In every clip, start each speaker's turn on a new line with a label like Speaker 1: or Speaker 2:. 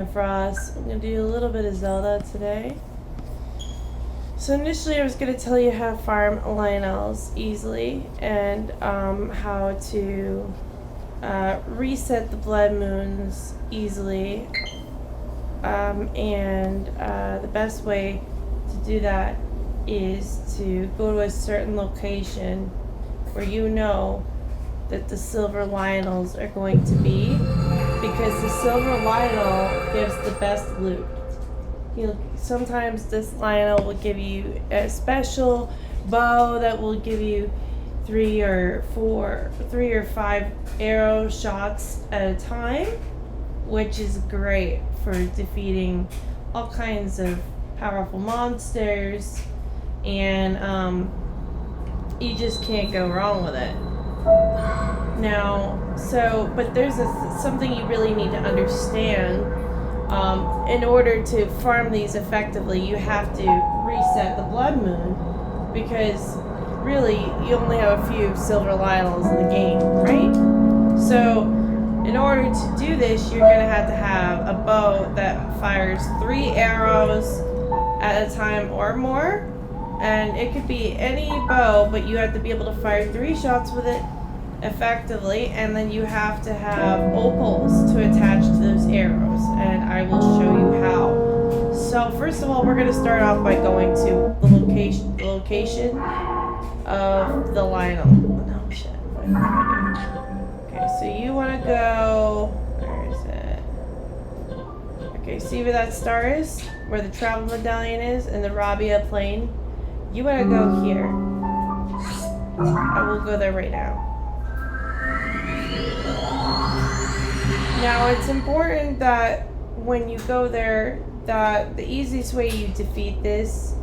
Speaker 1: For us, I'm going to do a little bit of Zelda today. So initially I was going to tell you how to farm Lionels easily and how to reset the blood moons easily, and the best way to do that is to go to a certain location where you know that the silver Lionels are going to be, because the silver Lionel gives the best loot. Sometimes this Lionel will give you a special bow that will give you 3 or 5 arrow shots at a time, which is great for defeating all kinds of powerful monsters, and you just can't go wrong with it. But there's something you really need to understand. In order to farm these effectively, you have to reset the blood moon, because really you only have a few silver Lionels in the game, right? So in order to do this, you're going to have a bow that fires 3 arrows at a time or more, and it could be any bow, but you have to be able to fire 3 shots with it effectively, and then you have to have opals to attach to those arrows, and I will show you how. So first of all, we're going to start off by going to the location of the Lionel. Oh, no, shit. Okay, so you want to go, where is it? Okay, see where that star is? Where the travel medallion is in the Rabia plain? You want to go here. I will go there right now. Now it's important that when you go there, that the easiest way you defeat this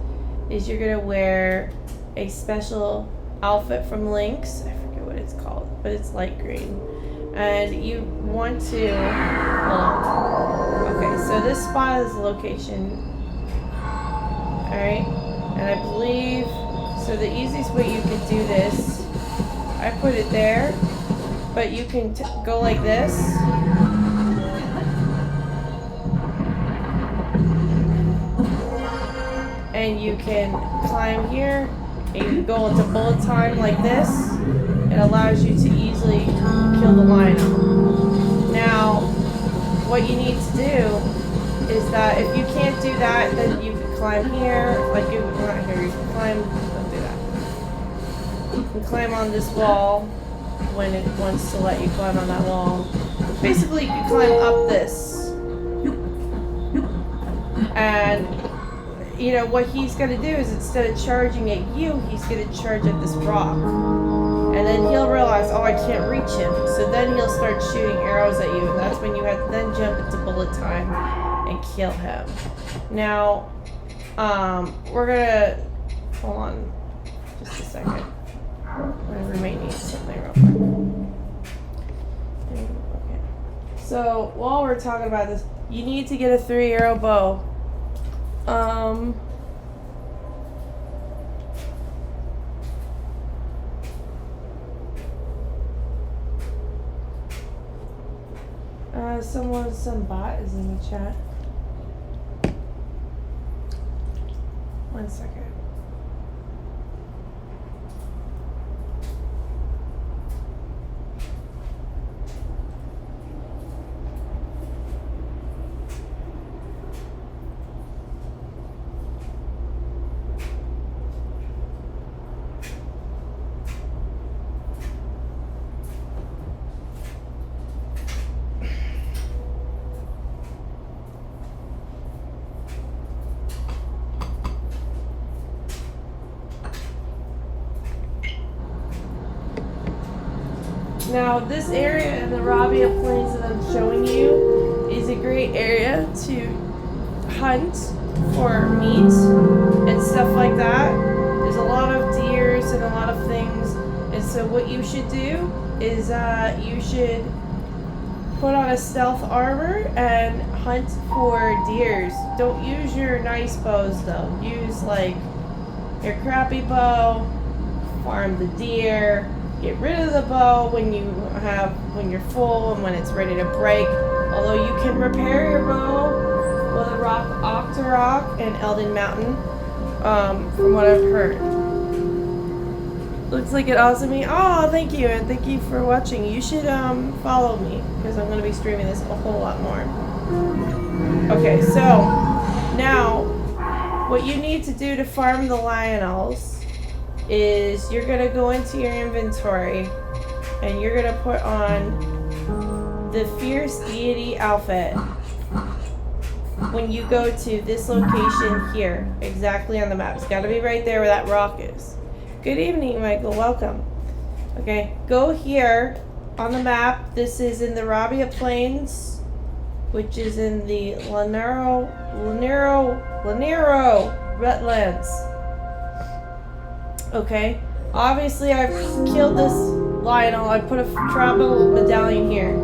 Speaker 1: is you're gonna wear a special outfit from Link's. I forget what it's called, but it's light green. And you want to, hold on. Okay, so this spot is the location. Alright, and I believe, so the easiest way you could do this, I put it there, but you can go like this. And you can climb here, and you can go into bullet time like this. It allows you to easily kill the Lionel. Now, what you need to do is that if you can't do that, then you can climb here, like you not here, you can climb, don't do that. You can climb on this wall when it wants to let you climb on that wall. Basically, you can climb up this. And you know, what he's going to do is, instead of charging at you, he's going to charge at this rock. And then he'll realize, oh, I can't reach him. So then he'll start shooting arrows at you. And that's when you have to then jump into bullet time and kill him. Now, we're going to, hold on just a second. We may need something real quick. Okay. So while we're talking about this, you need to get a 3-arrow bow. Some bot is in the chat. 1 second. Now, this area in the Rabia Plains that I'm showing you is a great area to hunt for meat and stuff like that. There's a lot of deers and a lot of things, and so what you should do is you should put on a stealth armor and hunt for deers. Don't use your nice bows though. Use like your crappy bow, farm the deer. Get rid of the bow when you're full and when it's ready to break. Although you can repair your bow with a rock Octorok and Elden Mountain, from what I've heard. Looks like it also means. Oh, thank you, and thank you for watching. You should follow me because I'm going to be streaming this a whole lot more. Okay, so now what you need to do to farm the Lionels is you're going to go into your inventory and you're going to put on the Fierce Deity outfit when you go to this location here, exactly on the map. It's got to be right there where that rock is. Good evening, Michael. Welcome. Okay, go here on the map. This is in the Rabia Plains, which is in the Lanero wetlands. Okay, obviously I've killed this Lionel. I put a tribal medallion here.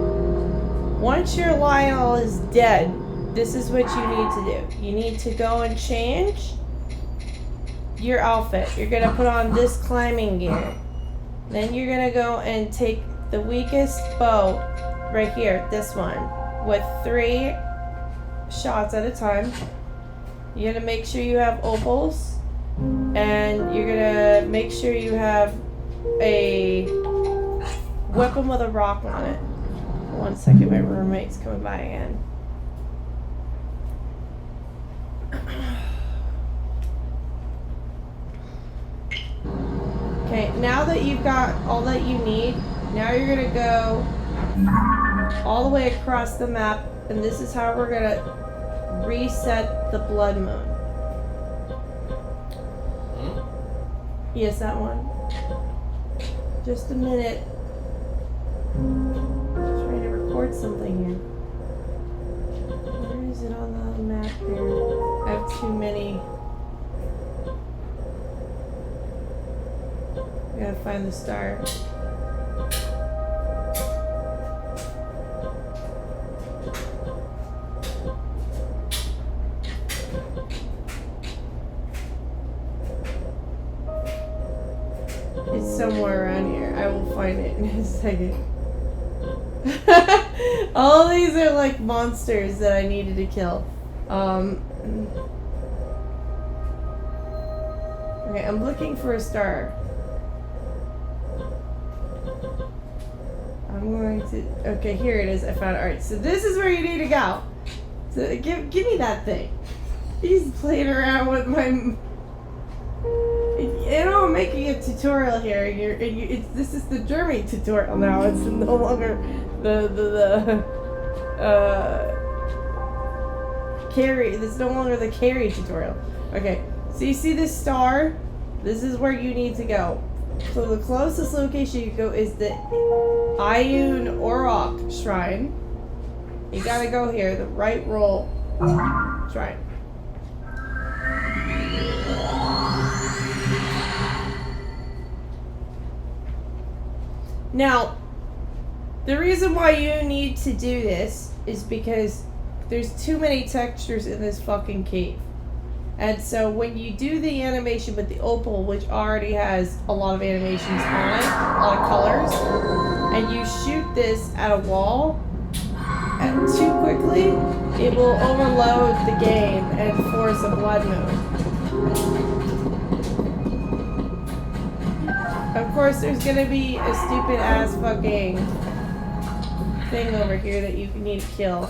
Speaker 1: Once your Lionel is dead, this is what you need to do. You need to go and change your outfit. You're gonna put on this climbing gear. Then you're gonna go and take the weakest bow right here, this one, with 3 shots at a time. You're gonna make sure you have opals, and you're gonna make sure you have a weapon with a rock on it. 1 second, my roommate's coming by again. Okay, now that you've got all that you need, now you're gonna go all the way across the map, and this is how we're gonna reset the blood moon. Yes, that one. Just a minute. I'm trying to record something here. Where is it on the map here? I have too many. I gotta find the star. It's somewhere around here. I will find it in a second. All these are like monsters that I needed to kill. Okay, I'm looking for a star. I'm going to. Okay, here it is. I found it. Alright, so this is where you need to go. So give me that thing. He's playing around with my. You know, I'm making a tutorial here. This is the German tutorial now. It's no longer the carry. This is no longer the carry tutorial. Okay, so you see this star? This is where you need to go. So the closest location you go is the Ayun Orok Shrine. You gotta go here, the right roll shrine. Now, the reason why you need to do this is because there's too many textures in this fucking cave. And so when you do the animation with the opal, which already has a lot of animations on it, a lot of colors, and you shoot this at a wall and too quickly, it will overload the game and force a blood moon. Of course, there's gonna be a stupid ass fucking thing over here that you need to kill.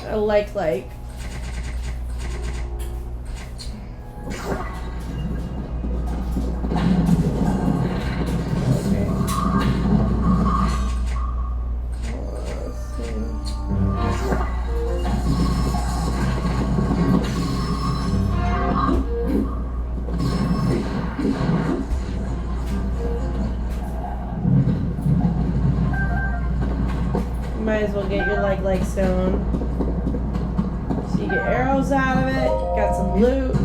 Speaker 1: Like. Might as well get your leg stone. So you get arrows out of it, got some loot.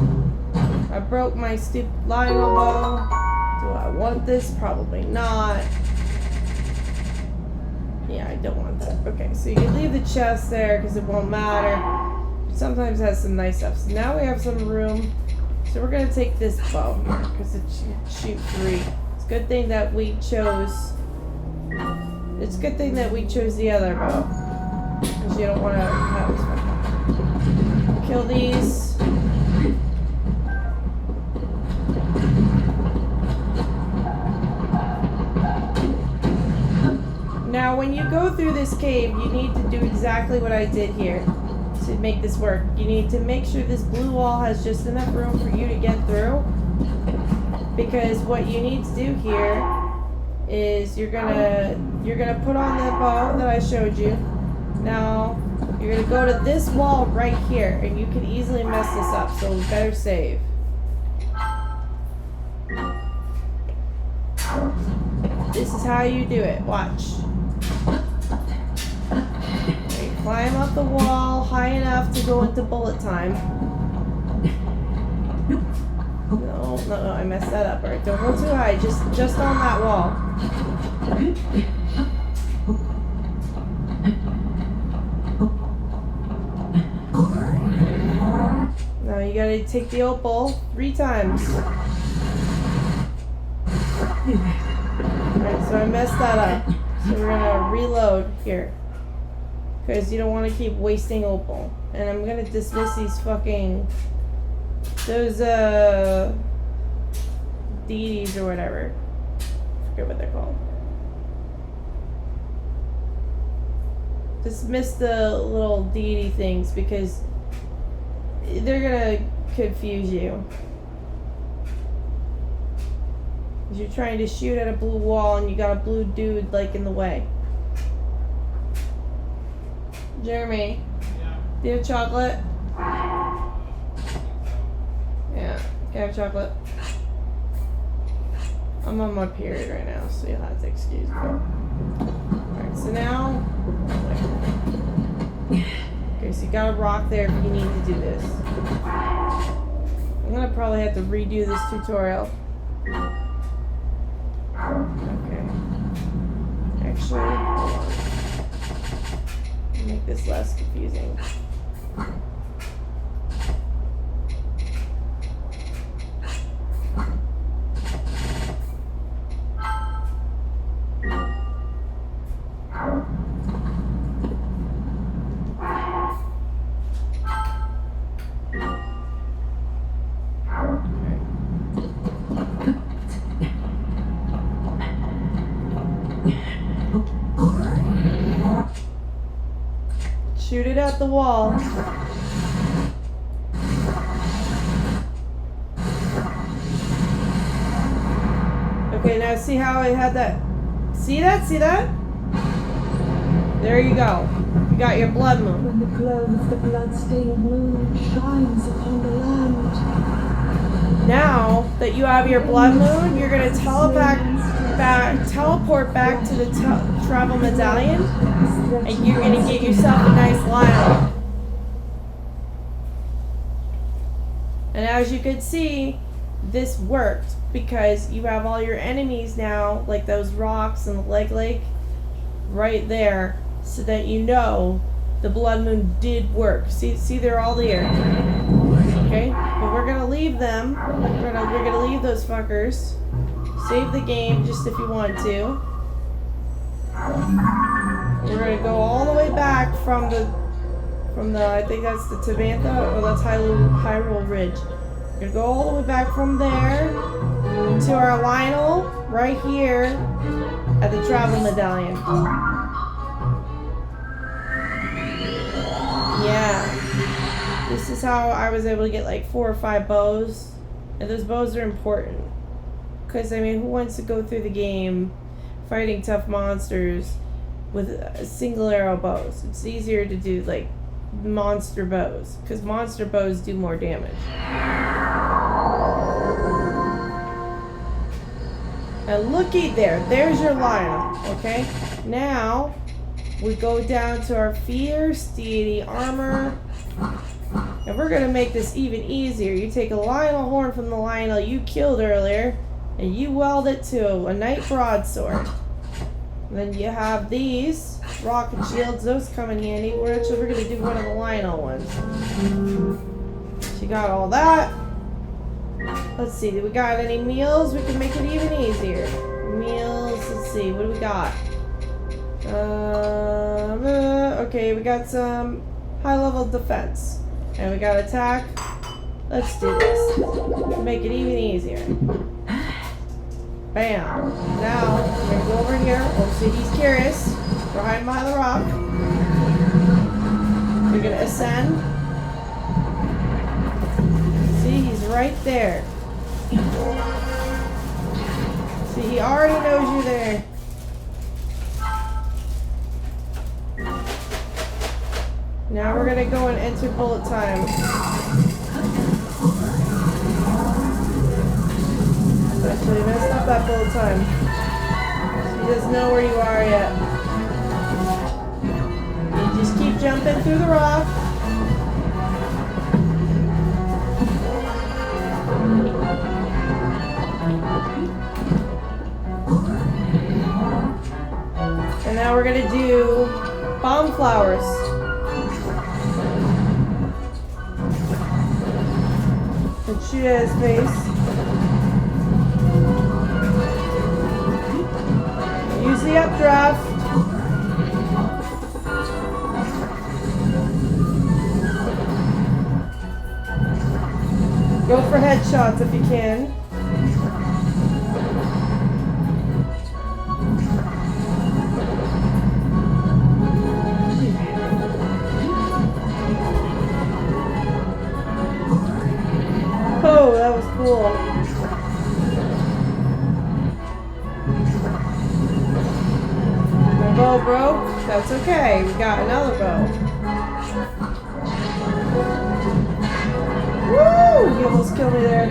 Speaker 1: I broke my stupid Lionel bow. Do I want this? Probably not. Yeah, I don't want that. Okay, so you can leave the chest there because it won't matter. Sometimes it has some nice stuff. So now we have some room. So we're going to take this bow here because it shoot 3. It's a good thing that we chose It's a good thing that we chose the other bow. Because you don't want to have this one. Kill these. Now, when you go through this cave, you need to do exactly what I did here to make this work. You need to make sure this blue wall has just enough room for you to get through. Because what you need to do here is you're gonna put on the bow that I showed you. Now you're gonna go to this wall right here, and you can easily mess this up. So better save. This is how you do it. Watch. You climb up the wall high enough to go into bullet time. No, I messed that up. Alright, don't go too high. Just on that wall. Now you gotta take the opal 3 times. Alright, so I messed that up. So we're gonna reload here. Because you don't want to keep wasting opal. And I'm gonna dismiss these fucking... those, deities or whatever. I forget what they're called. Dismiss the little deity things because they're gonna confuse you. You're trying to shoot at a blue wall and you got a blue dude like in the way. Jeremy,
Speaker 2: Yeah.
Speaker 1: do you have chocolate? Yeah, can I have chocolate? I'm on my period right now, so you'll have to excuse me. Alright, so now... okay, so you got a rock there if you need to do this. I'm gonna probably have to redo this tutorial. Okay. Actually, hold on. Make this less confusing. Shoot it at the wall. Okay, now see how I had that? See that? See that? There you go. You got your blood moon.
Speaker 3: When the glow of the blood-stained moon shines upon the land.
Speaker 1: Now that you have your blood moon, you're gonna teleport back to the travel medallion, and you're gonna get yourself a nice Lionel. And as you can see, this worked because you have all your enemies now, like those rocks and the lake, right there, so that you know the blood moon did work. See, they're all there. Okay, but we're gonna leave them. We're gonna leave those fuckers. Save the game just if you want to. We're gonna go all the way back from the I think that's the Tabantha, or that's Hyrule Ridge. We're gonna go all the way back from there to our Lionel right here at the travel medallion. Yeah. This is how I was able to get like 4 or 5 bows. And those bows are important. Because, I mean, who wants to go through the game fighting tough monsters with single arrow bows? It's easier to do, like, monster bows. Because monster bows do more damage. And looky there. There's your Lionel. Okay? Now, we go down to our fierce deity armor. And we're going to make this even easier. You take a Lionel horn from the Lionel you killed earlier, and you weld it to a knight broadsword. And then you have these rocket shields. Those come in handy. We're going to do one of the Lionel ones. So you got all that. Let's see. Do we got any meals? We can make it even easier. Meals. Let's see. What do we got? Okay, we got some high level defense. And we got attack. Let's do this. Make it even easier. Bam. Now, we're gonna go over here. Oh, see, he's curious. We're hiding behind the rock. We're gonna ascend. See, he's right there. See, he already knows you're there. Now we're gonna go and enter bullet time. Actually messed up that bullet time. He doesn't know where you are yet. You just keep jumping through the rock. And now we're gonna do bomb flowers. And shoot at his face. Use the updraft. Go for headshots if you can. Oh, that was cool. My bow broke. That's okay. We got another bow. Woo! You almost killed me there.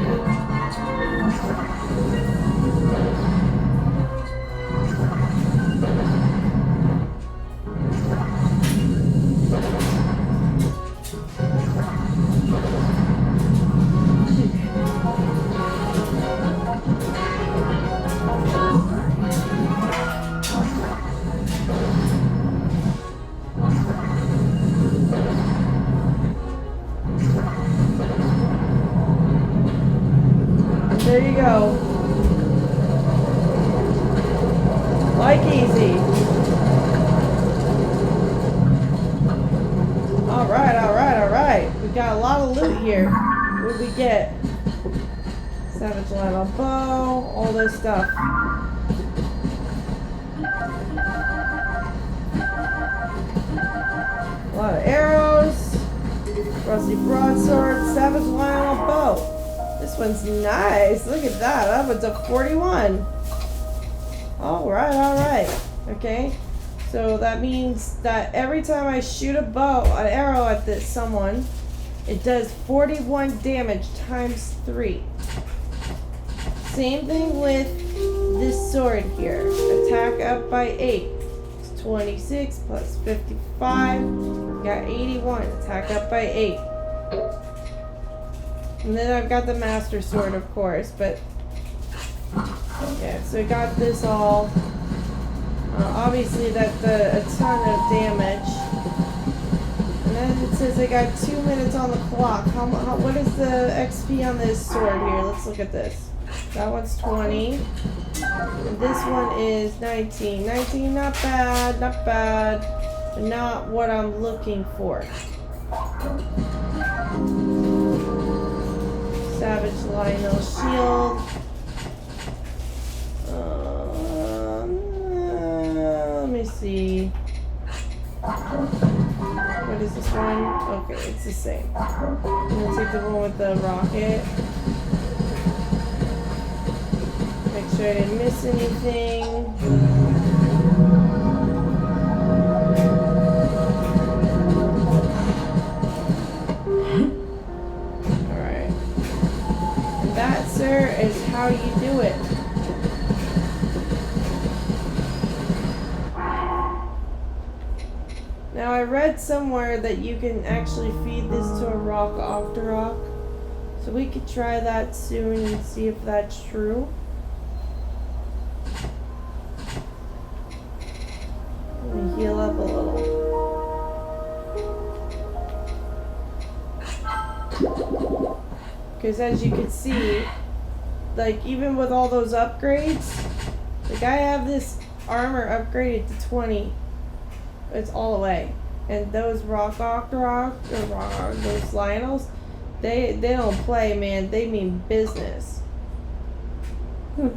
Speaker 1: There you go. Like easy. Alright. We got a lot of loot here. What did we get? Savage lava bow, all this stuff. A lot of arrows. Rusty broadsword, savage lava bow. This one's nice. Look at that. That one's a 41. Alright. Okay. So that means that every time I shoot an arrow at someone, it does 41 damage times 3. Same thing with this sword here. Attack up by 8. It's 26 plus 55. Got 81. Attack up by 8. And then I've got the Master Sword, of course, but yeah, so I got this all. Obviously, that's a ton of damage. And then it says I got 2 minutes on the clock. What is the XP on this sword here? Let's look at this. That one's 20. And this one is 19. 19, not bad, but not what I'm looking for. Savage Lionel shield. Let me see. What is this one? Okay, it's the same. I'm gonna take the one with the rocket. Make sure I didn't miss anything. That, sir, is how you do it. Now, I read somewhere that you can actually feed this to a rock off the rock. So we could try that soon and see if that's true. Let me heal up a little. Because as you can see, like even with all those upgrades, like I have this armor upgraded to 20 It's all the way. And those those Lionels, they don't play, man. They mean business.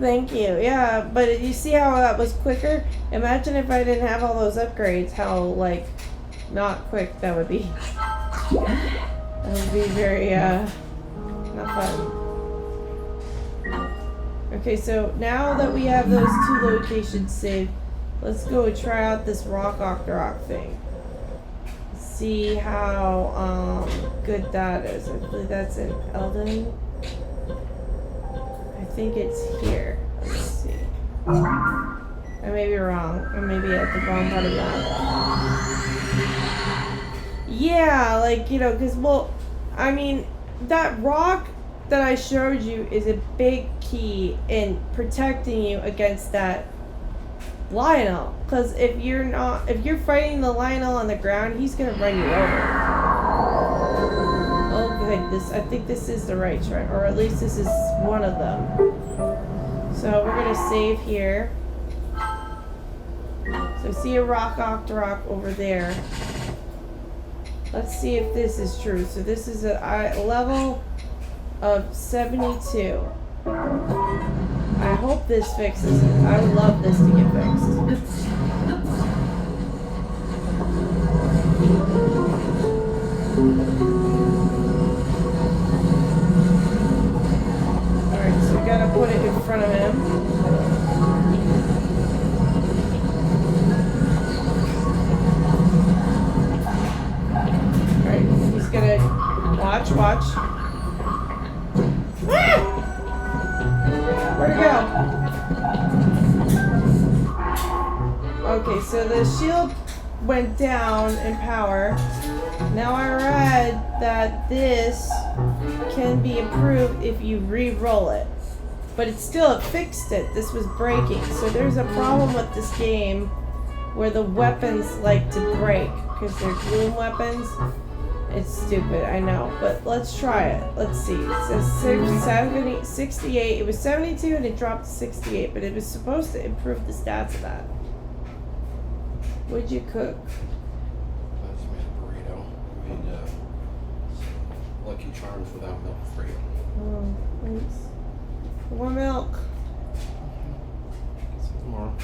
Speaker 1: Thank you. Yeah, but you see how that was quicker? Imagine if I didn't have all those upgrades, how, like, not quick that would be. That would be very, not fun. Okay, so now that we have those 2 locations saved, let's go try out this rock thing. See how, good that is. I believe that's in Eldon. I think it's here. Let's see. I may be wrong. I may be at the wrong part of that. Yeah, like, you know, because, well, I mean, that rock that I showed you is a big key in protecting you against that Lionel. Because if you're fighting the Lionel on the ground, he's going to run you over. Oh, good. I think this is the right shrine, or at least this is one of them. So we're going to save here. So see a rock over there. Let's see if this is true. So this is a level of 72. I hope this fixes it. I would love this to get fixed. Alright, so we gotta put it in front of him. Gonna watch. Ah! Where'd it go? Okay, so the shield went down in power. Now I read that this can be improved if you re-roll it. But it still fixed it. This was breaking. So there's a problem with this game where the weapons like to break because they're gloom weapons. It's stupid, I know, but let's try it. Let's see. It says 68. It was 72 and it dropped to 68, but it was supposed to improve the stats of that. What'd you cook?
Speaker 2: I just made a burrito. I made some Lucky Charms without milk for you.
Speaker 1: Oh, thanks. More milk.
Speaker 2: Get some tomorrow.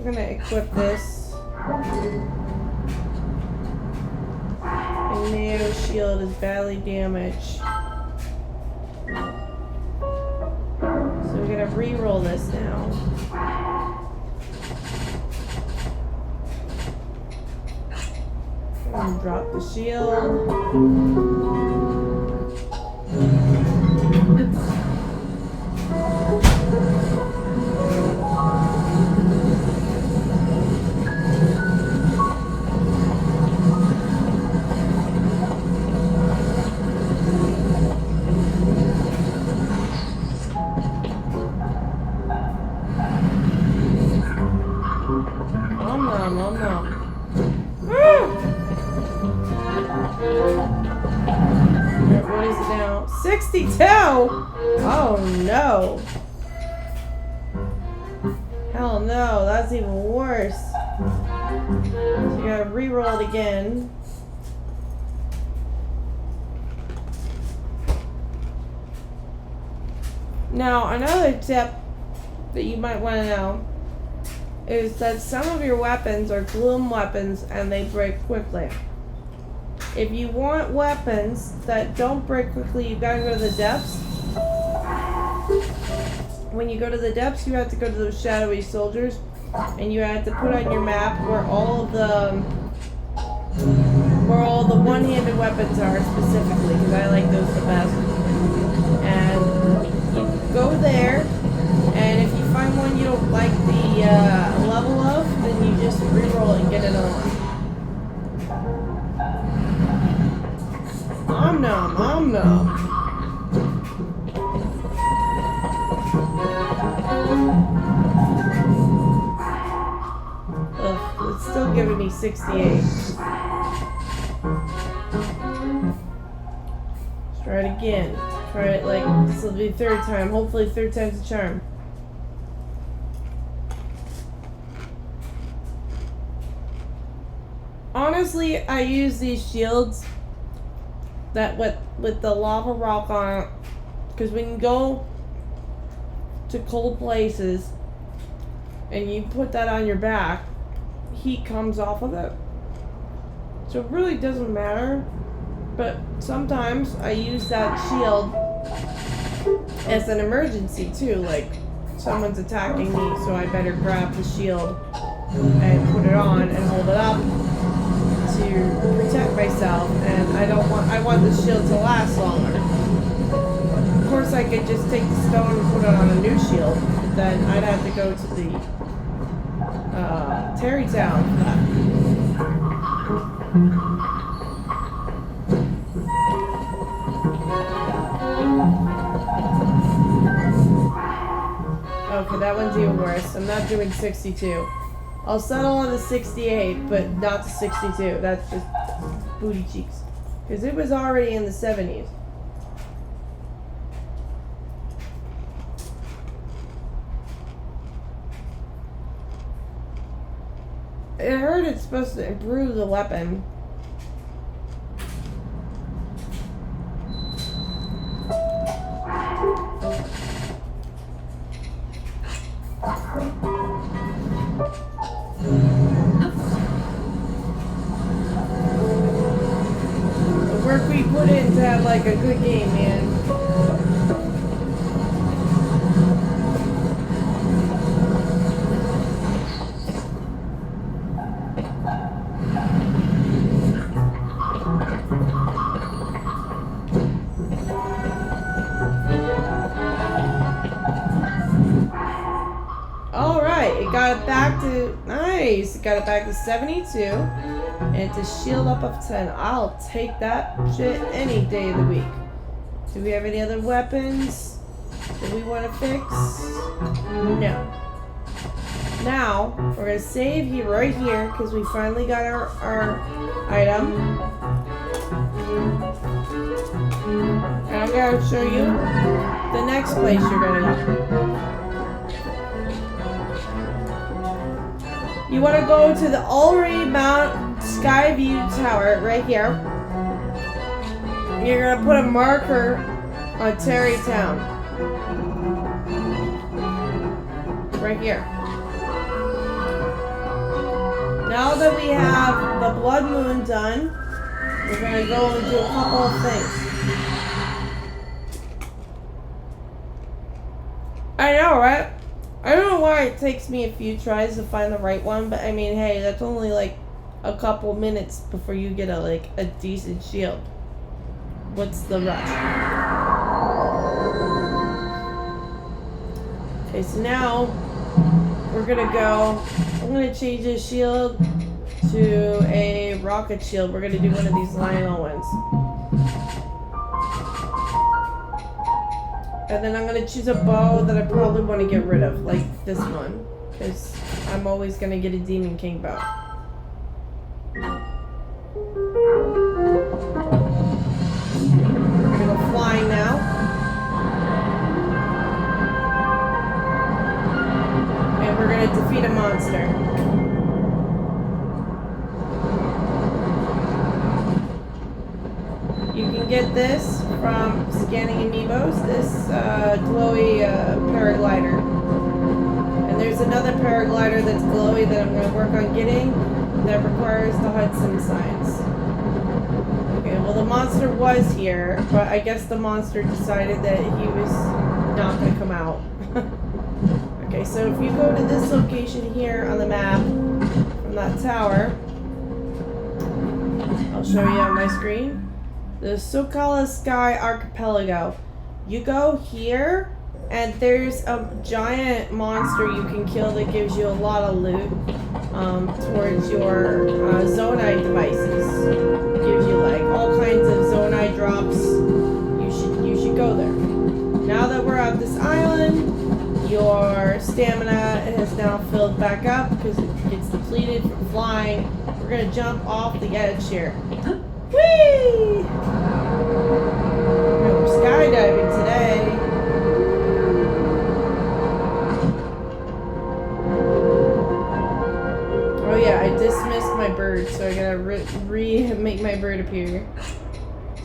Speaker 1: We're gonna equip this. And Neo shield is badly damaged. So we're gonna re-roll this now. And drop the shield. What is it now? 62? Oh no. Hell no, that's even worse. So you gotta re-roll it again. Now, another tip that you might want to know is that some of your weapons are gloom weapons and they break quickly. If you want weapons that don't break quickly, you gotta go to the depths. When you go to the depths, you have to go to those shadowy soldiers, and you have to put on your map where all the one-handed weapons are specifically, because I like those the best. And you go there, and if you find one you don't like the level of, then you just re-roll it and get another one. Om nom. Ugh, it's still giving me 68. Let's try it again. Try it like this will be third time. Hopefully third time's a charm. Honestly, I use these shields that with the lava rock on it, because when you go to cold places and you put that on your back, heat comes off of it. So it really doesn't matter. But sometimes I use that shield as an emergency too, like someone's attacking me, so I better grab the shield and put it on and hold it up to protect myself. And I want the shield to last longer. Of course I could just take the stone and put it on a new shield, but then I'd have to go to the Terrytown for that. Okay, that one's even worse. I'm not doing 62. I'll settle on the 68, but not the 62. That's just booty cheeks. Because it was already in the 70s. I heard it's supposed to improve the weapon. The work we put in to have like a good game, man. Got it back to, nice, got it back to 72, and it's a shield up of 10. I'll take that shit any day of the week. Do we have any other weapons that we want to fix? No. Now, we're going to save here, right here, because we finally got our item. And I'm going to show you the next place you're going to go. You want to go to the Ulri Mount Skyview Tower right here. You're going to put a marker on Terrytown. Right here. Now that we have the blood moon done, we're going to go and do a couple of things. I know, right? I don't know why it takes me a few tries to find the right one, but I mean, hey, that's only like a couple minutes before you get a decent shield. What's the rush? Okay, so now we're gonna go. I'm gonna change this shield to a rocket shield. We're gonna do one of these Lionel ones. And then I'm going to choose a bow that I probably want to get rid of, like this one. Because I'm always going to get a Demon King bow. We're going to go flying now. And we're going to defeat a monster. You can get this from scanning amiibos, this glowy paraglider. And there's another paraglider that's glowy that I'm going to work on getting that requires the Hudson signs. Okay, well the monster was here, but I guess the monster decided that he was not going to come out. Okay, so if you go to this location here on the map from that tower, I'll show you on my screen. The Socala Sky Archipelago. You go here, and there's a giant monster you can kill that gives you a lot of loot towards your Zonai devices. Gives you like all kinds of Zonai drops. You should go there. Now that we're at this island, your stamina has now filled back up because it gets depleted from flying. We're gonna jump off the edge here. Whee! We're skydiving today. Oh yeah, I dismissed my bird, so I gotta make my bird appear.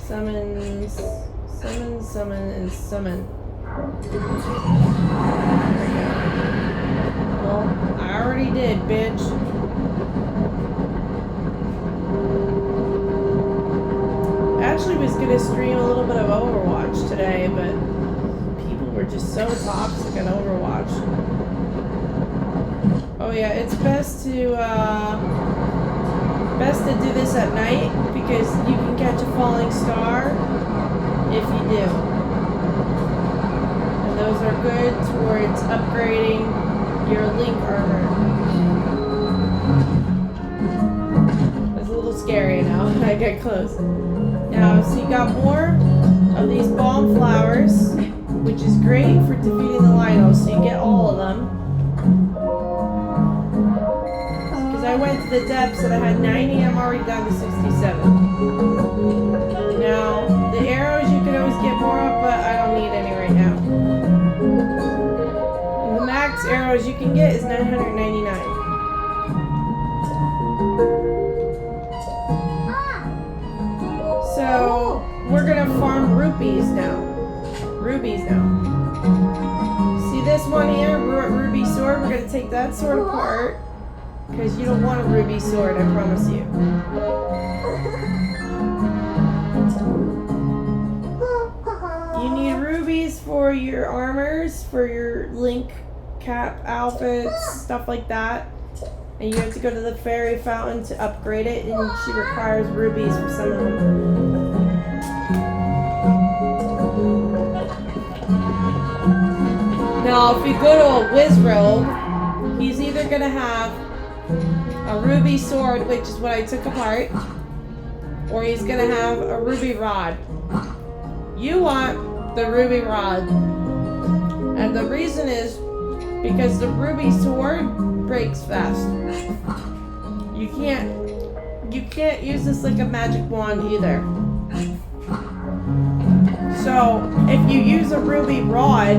Speaker 1: Summon, and summon. There we go. Well, I already did, bitch. I actually was gonna stream a little bit of Overwatch today, but people were just so toxic on Overwatch. Oh yeah, it's best to do this at night because you can catch a falling star if you do. And those are good towards upgrading your Link armor. It's a little scary now. I get close. Now, so you got more of these bomb flowers, which is great for defeating the Lionels, so you get all of them. I went to the depths and I had 90, I'm already down to 67. Now, the arrows you can always get more of, but I don't need any right now. And the max arrows you can get is 999. So, we're gonna farm rupees now. Rubies now. See this one here, ruby sword? We're gonna take that sword apart. Because you don't want a ruby sword, I promise you. You need rubies for your armors, for your Link cap outfits, stuff like that. And you have to go to the fairy fountain to upgrade it, and she requires rubies for some of them. Now, if you go to a Wizrobe, he's either going to have a ruby sword, which is what I took apart, or he's gonna have a ruby rod. You want the ruby rod, and the reason is because the ruby sword breaks fast. You can't use this like a magic wand either. So if you use a ruby rod,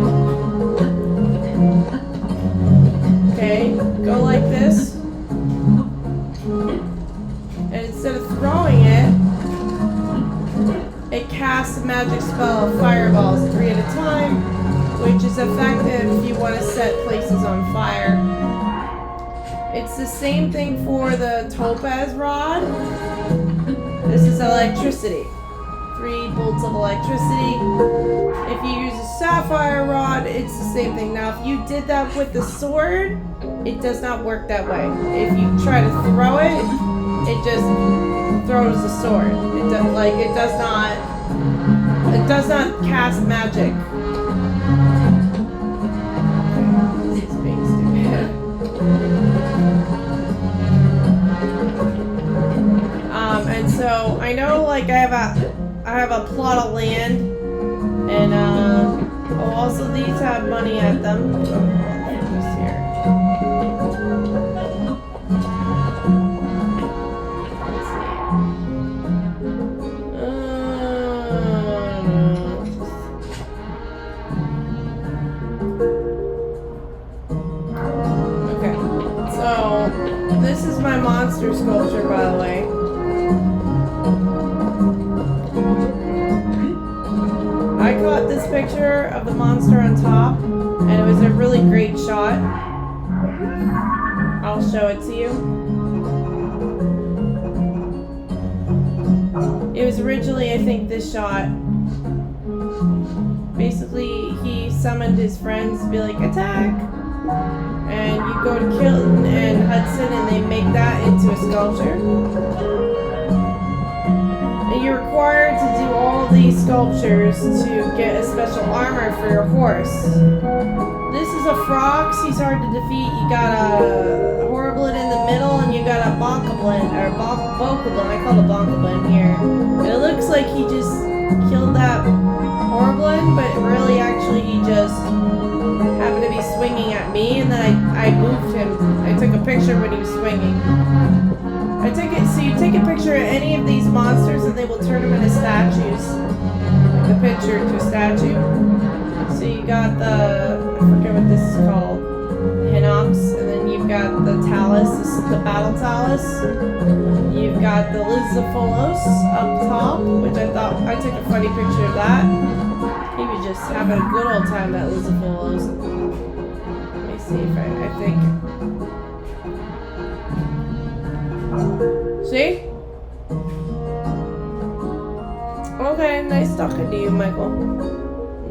Speaker 1: okay, go like this. And instead of throwing it, it casts a magic spell of fireballs 3 at a time, which is effective if you want to set places on fire. It's the same thing for the topaz rod. This is electricity. 3 bolts of electricity. If you use a sapphire rod, it's the same thing. Now, if you did that with the sword, it does not work that way. If you try to throw it, it just throws the sword. It does not cast magic. This is being stupid. And so I know, like, I have a plot of land, and also these have money at them. This here. This is my monster sculpture, by the way. I caught this picture of the monster on top, and it was a really great shot. I'll show it to you. It was originally, I think, this shot. Basically, he summoned his friends to be like, attack! And you go to Kilton and Hudson and they make that into a sculpture. And you're required to do all these sculptures to get a special armor for your horse. This is a Frox, he's hard to defeat. You got a Horriblin in the middle and you got a Bonkablin, or Bokoblin, I call it Bonkablin here. And it looks like he just killed that Horriblin, but really actually he just happened to be swinging at me, and then I moved him. I took a picture when he was swinging. So you take a picture of any of these monsters and they will turn them into statues. the picture to statue. So you got the, I forget what this is called, Hinox, and then you've got the Talus, this is the Battle Talus. You've got the Lizopholos up top, which I thought, I took a funny picture of that. He was just having a good old time, that Lizopholos. Let me see if I think. See? Okay, nice talking to you, Michael.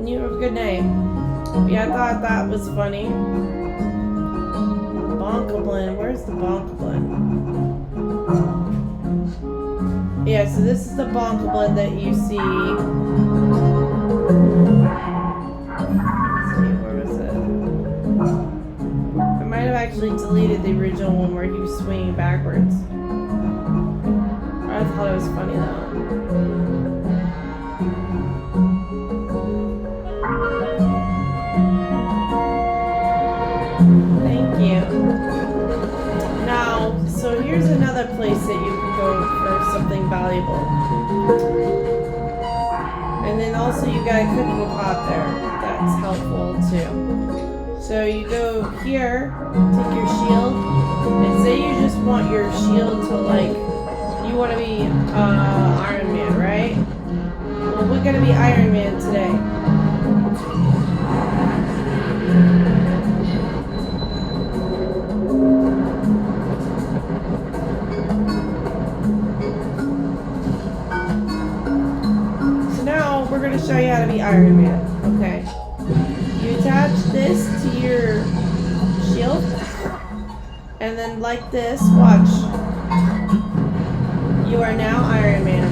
Speaker 1: You have a good name. Yeah, I thought that was funny. Bonkoblin, where's the Bonkoblin? Yeah, so this is the Bonkoblin that you see. Let's see, where was it? I might have actually deleted the original one where he was swinging backwards. I thought it was funny though. Thank you. Now, so here's another place that you can go for something valuable. And then also you got a cooking pot there. That's helpful too. So you go here, take your shield, and say you just want your shield to like, you want to be Iron Man, right? Well, we're gonna be Iron Man today. So now we're gonna show you how to be Iron Man. Okay. You attach this to your shield, and then like this, watch. You are now Iron Man.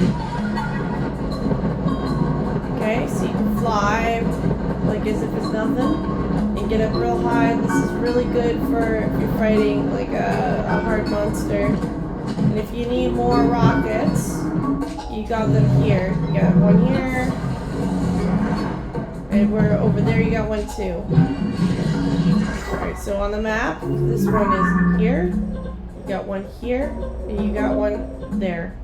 Speaker 1: Okay, so you can fly like as if it's nothing and get up real high. This is really good for if you're fighting like a hard monster. And if you need more rockets, you got them here. You got one here. And we're over there, you got one too. Alright, so on the map, this one is here. You got one here, and you got one there.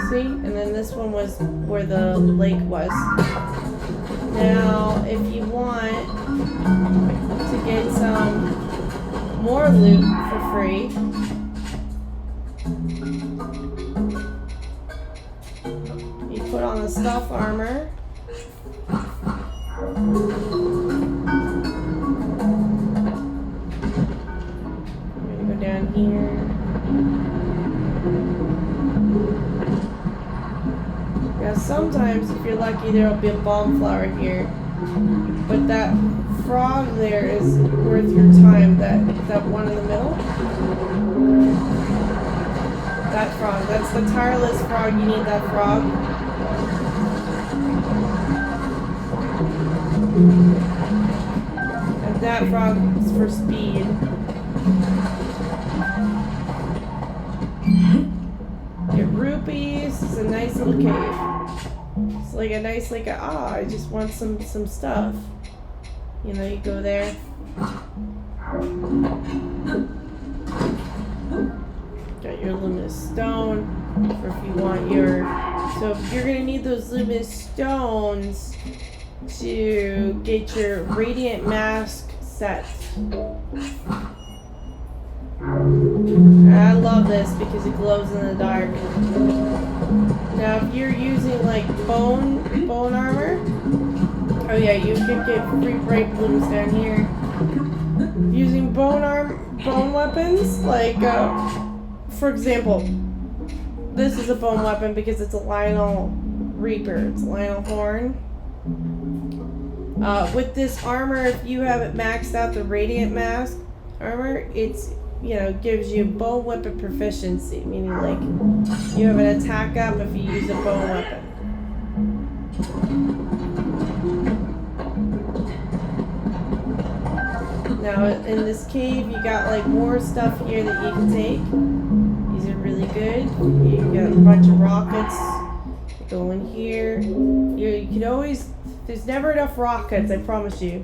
Speaker 1: See? And then this one was where the lake was. Now, if you want to get some more loot for free, you put on the stuff armor. Down here. Now sometimes if you're lucky there'll be a bomb flower here. But that frog there is worth your time. That one in the middle. That frog. That's the tireless frog. You need that frog. And that frog is for speed. Get rupees. It's a nice little cave. It's like a nice, I just want some stuff. You know, you go there. Got your luminous stone for if you want your. So if you're gonna need those luminous stones to get your radiant mask set. I love this because it glows in the dark. Now if you're using like bone armor, oh yeah, you can get free bright blooms down here. Using bone weapons, like for example, this is a bone weapon because it's a Lionel Reaper, it's a Lionel Horn. With this armor, if you have it maxed out, the radiant mask armor, it's gives you bone weapon proficiency, meaning like you have an attack up if you use a bone weapon. Now in this cave you got like more stuff here that you can take. These are really good. You got a bunch of rockets that go in here. You can always, there's never enough rockets, I promise you.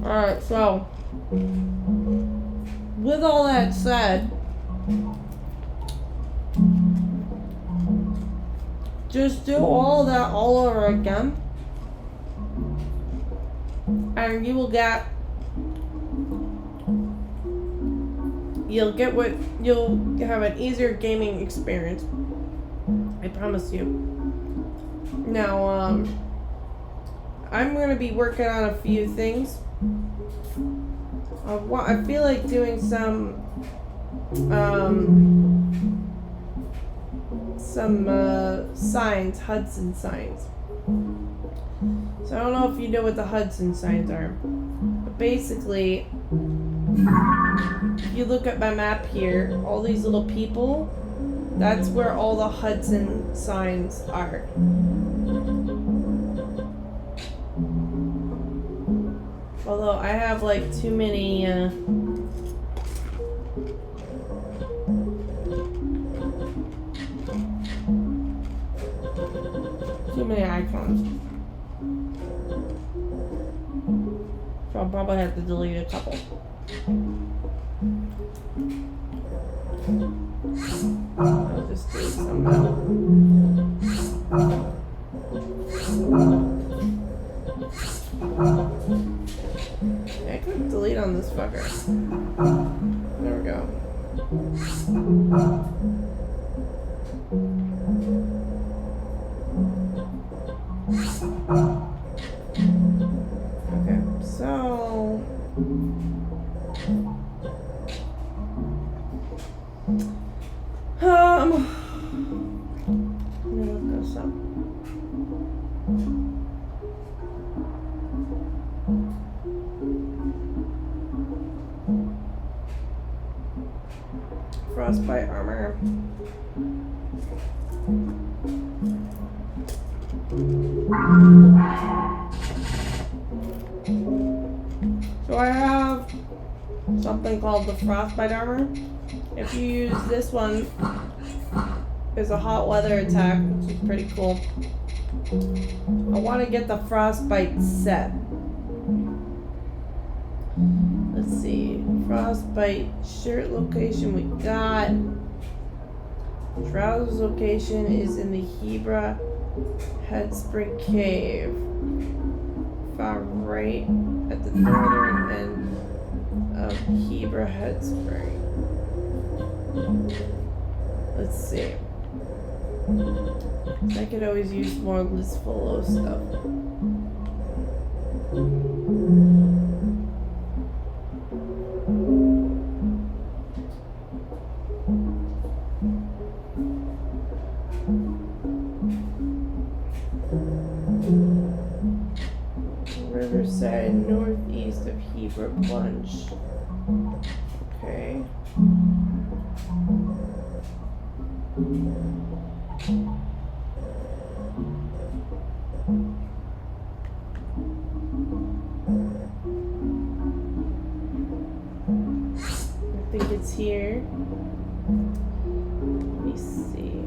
Speaker 1: Alright, so with all that said, just do all that all over again, and you'll get you'll have an easier gaming experience. I promise you. Now, I'm gonna be working on a few things. I feel like doing some signs, Hudson signs. So I don't know if you know what the Hudson signs are, but basically, if you look at my map here, all these little people, that's where all the Hudson signs are. Although I have like too many icons. So I'll probably have to delete a couple. I'll just delete some now. I couldn't delete on this fucker. There we go. Okay, so let me look this up. Frostbite armor. So I have something called the frostbite armor. If you use this one, it's a hot weather attack, which is pretty cool. I want to get the frostbite set. Let's see, frostbite shirt location we got. Trousers location is in the Hebra Headspring Cave, far right at the northern end of Hebra Headspring. Let's see. I could always use more Listfolo stuff. Riverside, northeast of Hebra Plunge. Okay. I think it's here. Let me see.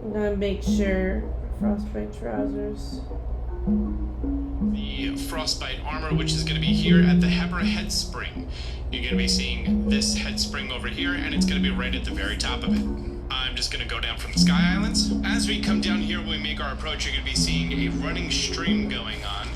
Speaker 1: I'm gonna make sure frostbite trousers.
Speaker 4: The frostbite armor, which is going to be here at the Hebra Headspring. You're going to be seeing this headspring over here, and it's going to be right at the very top of it. I'm just going to go down from the Sky Islands. As we come down here, when we make our approach, you're going to be seeing a running stream going on.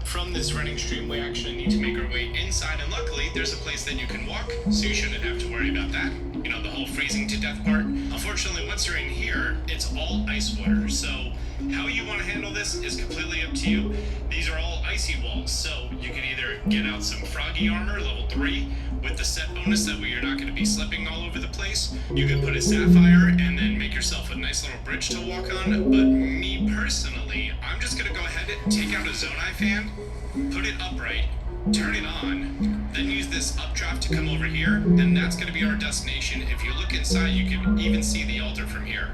Speaker 4: From this running stream, we actually need to make our way inside, and luckily, there's a place that you can walk, so you shouldn't have to worry about that. You know, the whole freezing to death part. Unfortunately, once you're in here, it's all ice water, so how you want to handle this is completely up to you. These are all icy walls, so you can either get out some froggy armor, level 3, with the set bonus that way you're not going to be slipping all over the place. You can put a sapphire and then make yourself a nice little bridge to walk on, but me personally, I'm just going to go ahead and take out a Zonai fan, put it upright, turn it on, then use this updraft to come over here, and that's going to be our destination. If you look inside, you can even see the altar from here.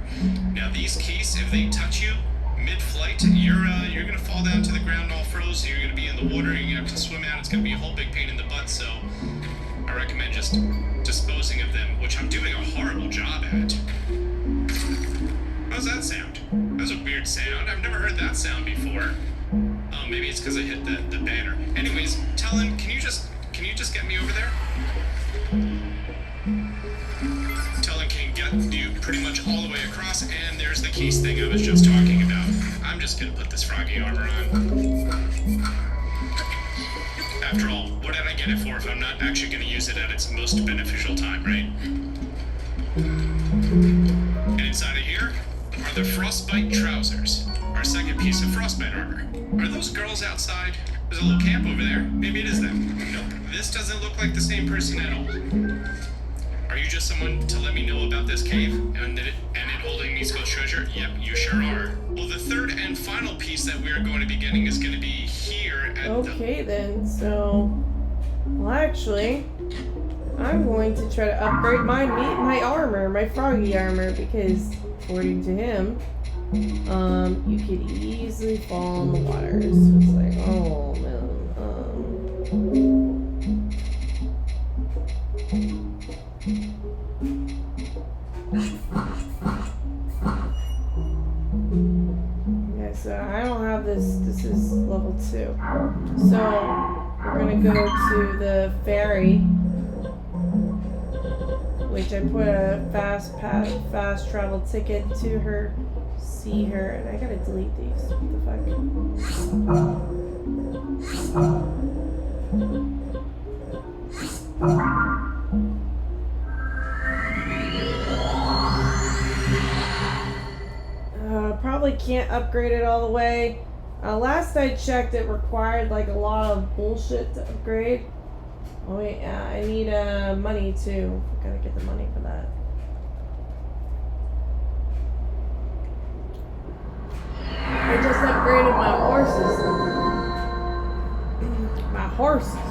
Speaker 4: Now these keys, if they touch you mid-flight, you're going to fall down to the ground all frozen. You're going to be in the water, you're going to have to swim out. It's going to be a whole big pain in the butt, so I I recommend just disposing of them, which I'm doing a horrible job at. How's that sound? That was a weird sound. I've never heard that sound before. Oh, maybe it's because I hit the banner. Anyways, Talon, can you just get me over there? Talon can get you pretty much all the way across, and there's the case thing I was just talking about. I'm just gonna put this froggy armor on. After all, what did I get it for if I'm not actually gonna use it at its most beneficial time, right? And inside of here are the frostbite trousers. Our second piece of frostbite armor. Are those girls outside? There's a little camp over there. Maybe it is them. Nope. This doesn't look like the same person at all. Are you just someone to let me know about this cave and it holding East Coast treasure? Yep, you sure are. Well, the third and final piece that we are going to be getting is going to be here at
Speaker 1: Okay, then. So, well, actually, I'm going to try to upgrade my armor, my froggy armor, because according to him, you could easily fall in the water. So it's like, oh no. Yeah, so I don't have this. This is level 2. So we're gonna go to the ferry, which I put a fast travel ticket to her. See her, and I gotta delete these. What the fuck? Probably can't upgrade it all the way. Last I checked, it required like a lot of bullshit to upgrade. Oh wait, I need money too. I gotta get the money for that. I just upgraded my horses. My horses.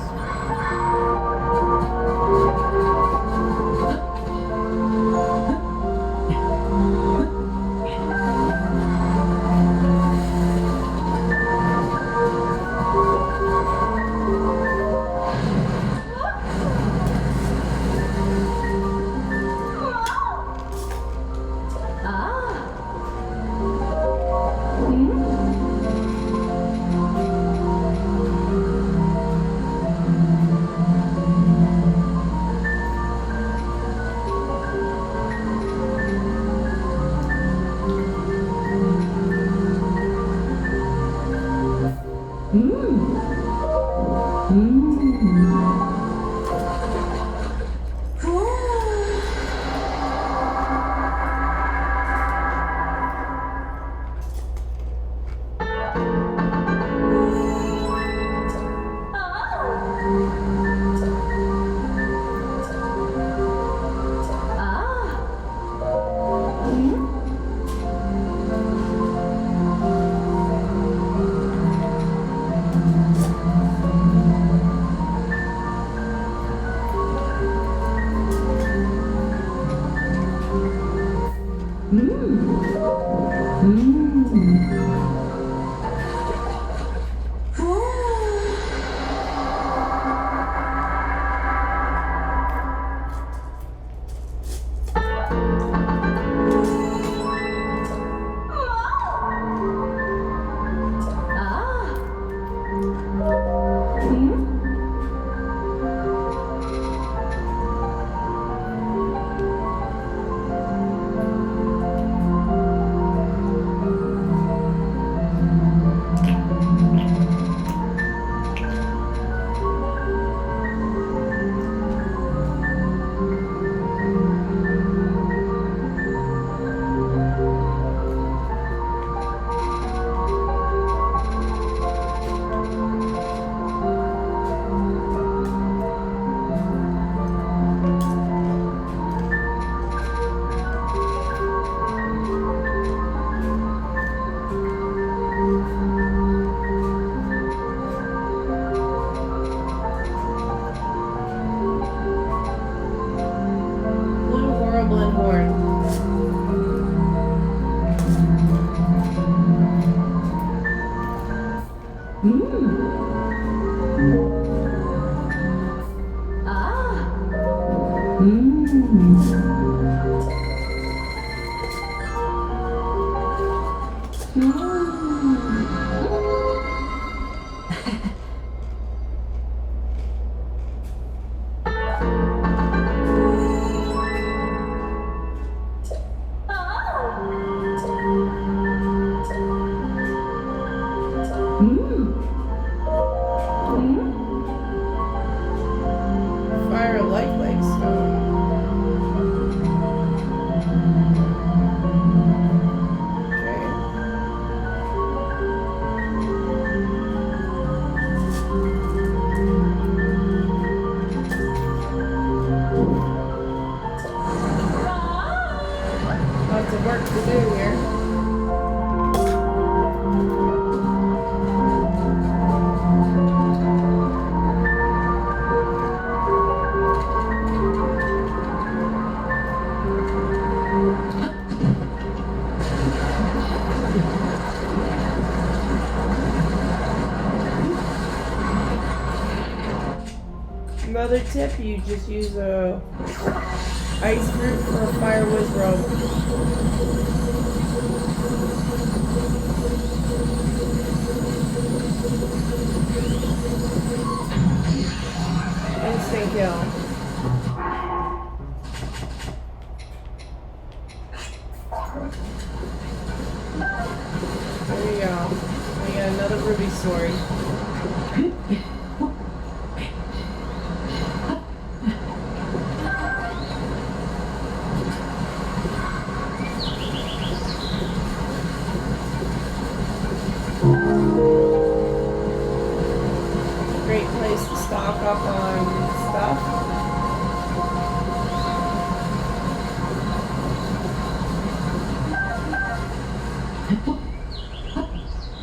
Speaker 1: Fire light like stone. Lots of work to do here. Another tip, you just use a ice root for a fire whiz rope. Instant kill. There you go. We got another ruby sword. Great place to stock up on stuff.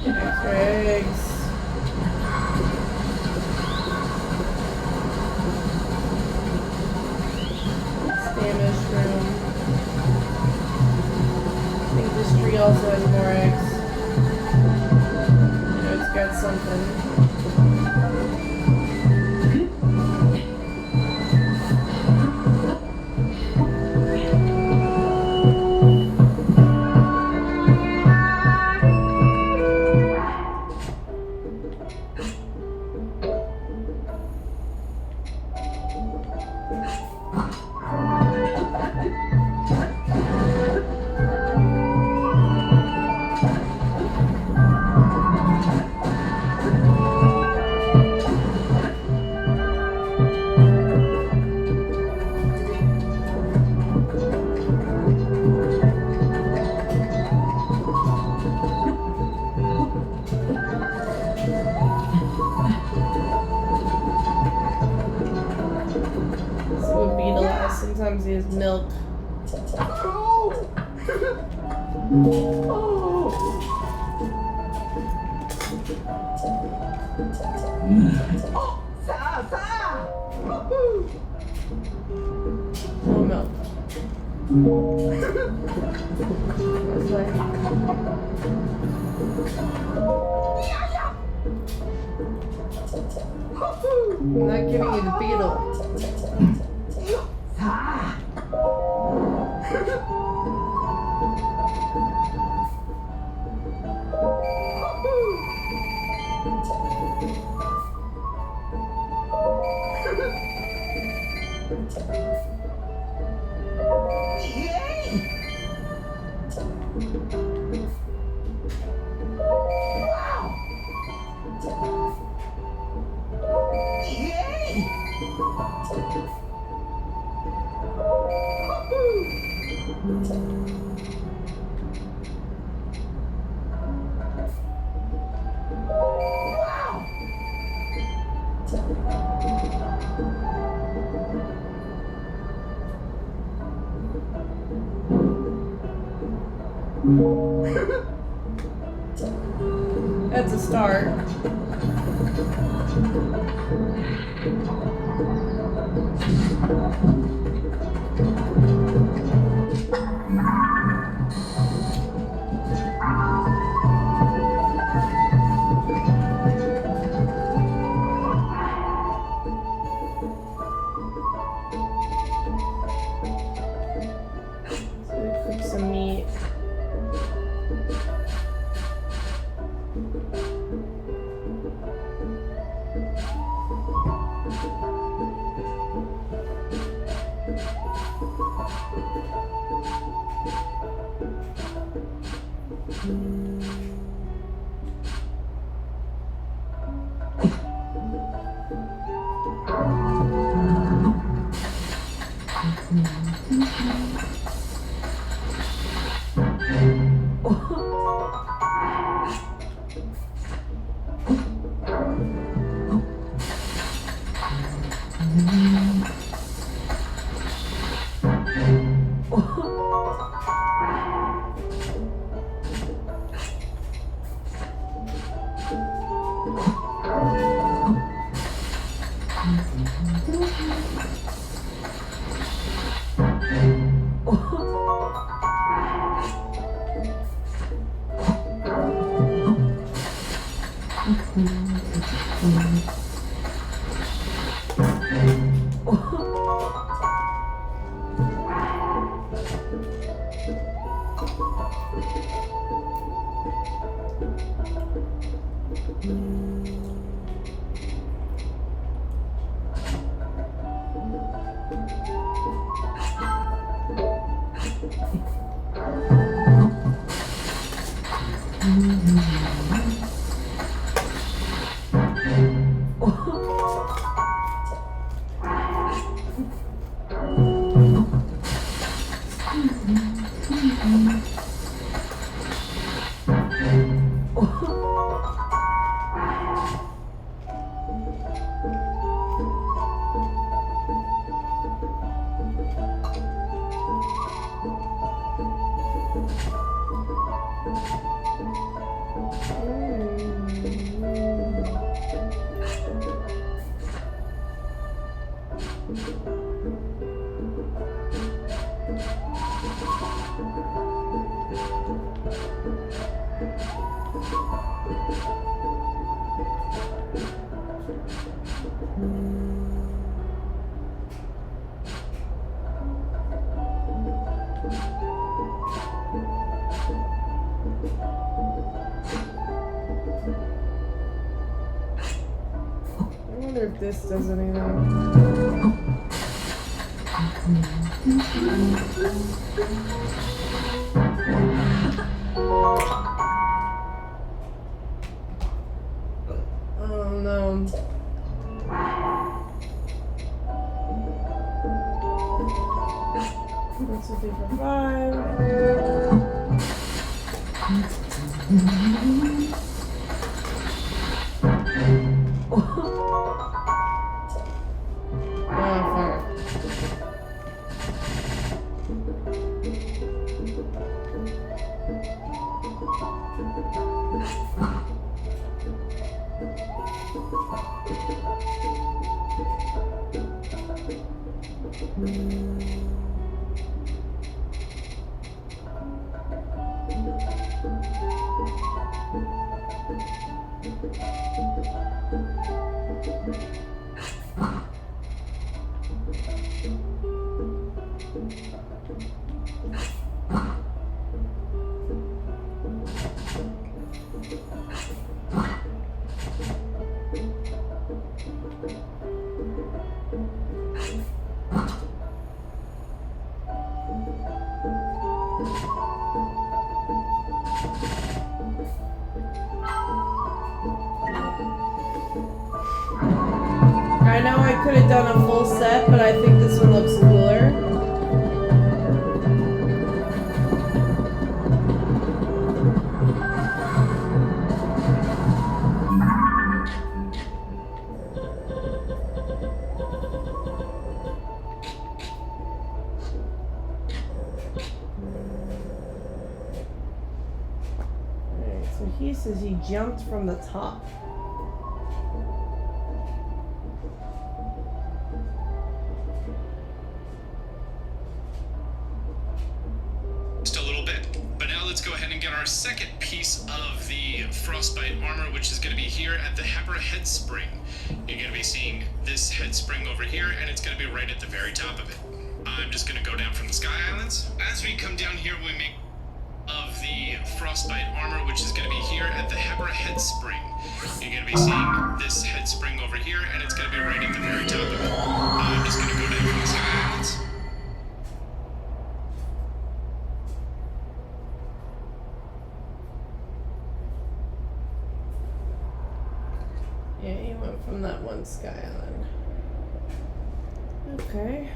Speaker 1: Extra eggs. Spanish room. I think this tree also has more eggs. It's got something. Sometimes he has milk. No milk. That's like... I'm not giving you the beetle. That's a start. So we cook some meat. I wonder if this does anything. Oh no. That's a different vibe. I know I could have done a full set, but I think this one looks cooler. Alright, so he says he jumped from the top.
Speaker 4: Our second piece of the frostbite armor, which is going to be here at the Hebra head spring. You're going to be seeing this head spring over here, and it's going to be right at the very top of it. I'm just going to go down from the Sky Islands. As we come down here, we make of the frostbite armor, which is going to be here at the Hebra head spring. You're going to be seeing this head spring over here, and it's going to be right at the very top of it. I'm just going to go down from the Sky Islands.
Speaker 1: Yeah, he went from that one sky island. Okay.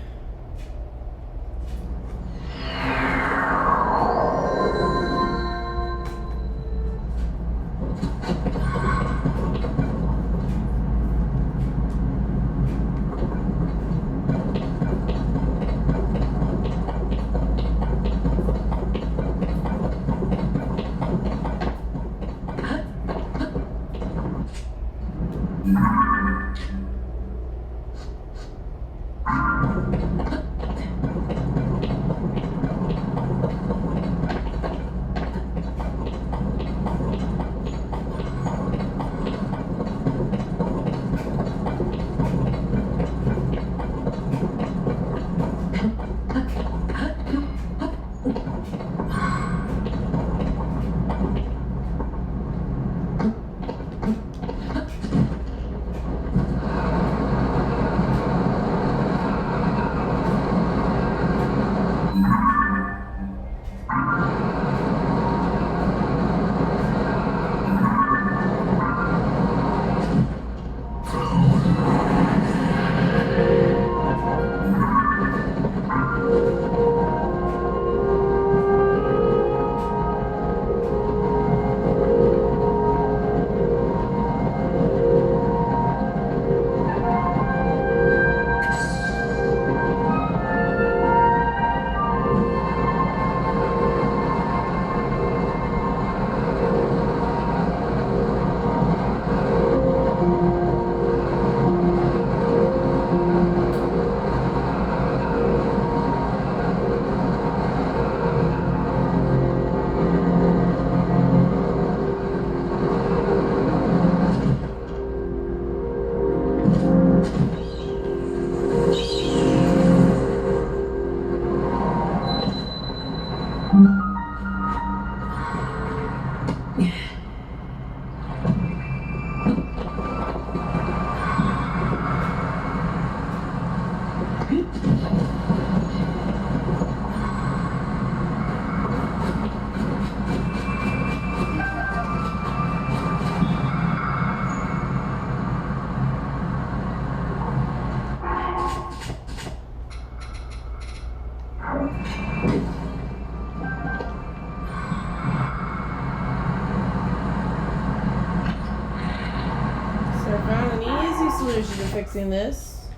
Speaker 1: Solution to fixing this.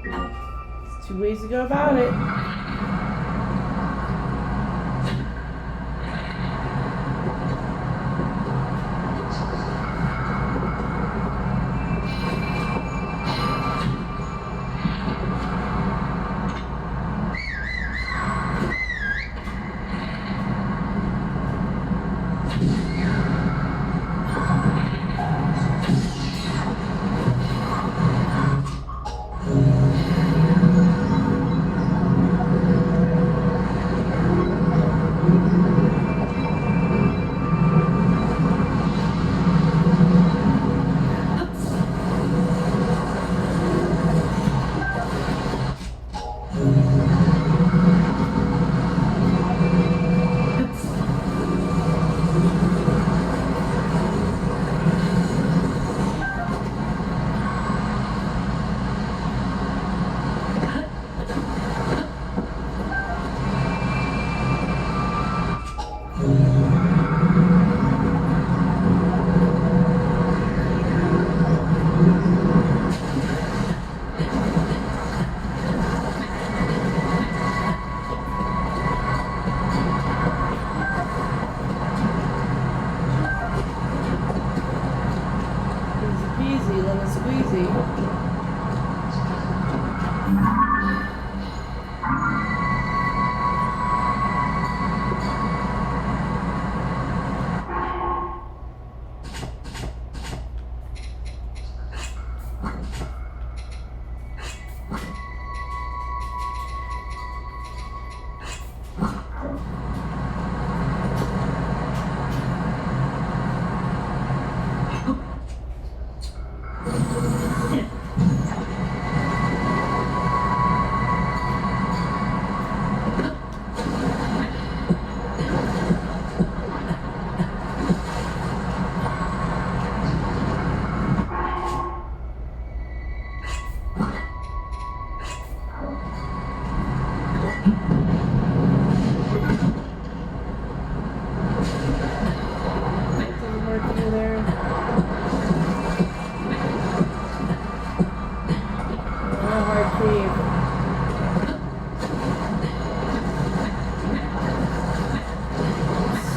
Speaker 1: There's 2 ways to go about it.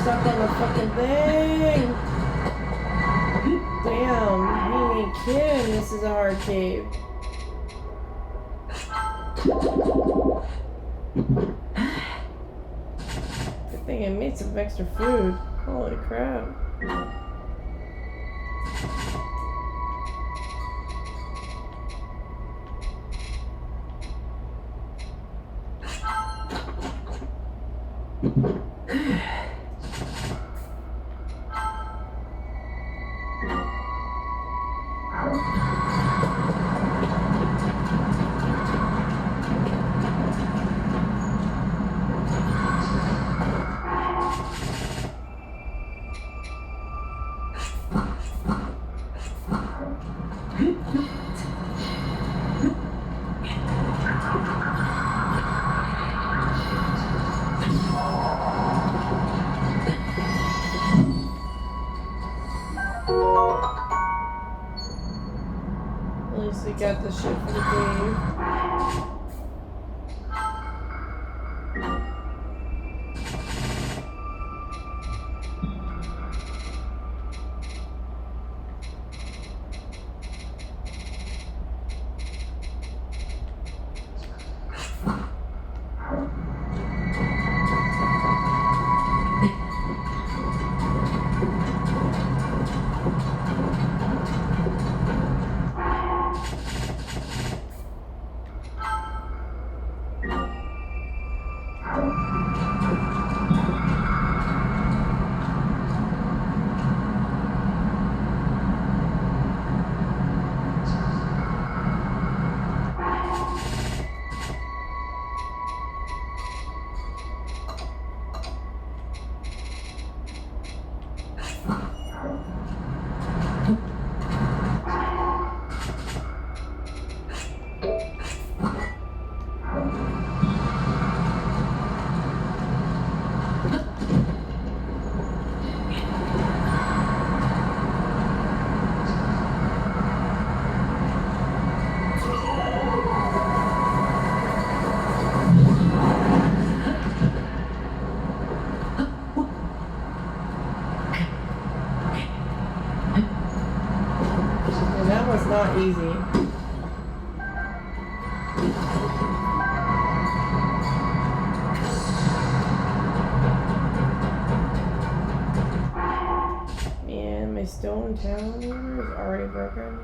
Speaker 1: stuck on the fucking thing. Damn, he ain't kidding. This is a hard cave. Good thing I made some extra food. Holy crap. At least we got the shit for the cave. And that was not easy. Man, my stone tower is already broken.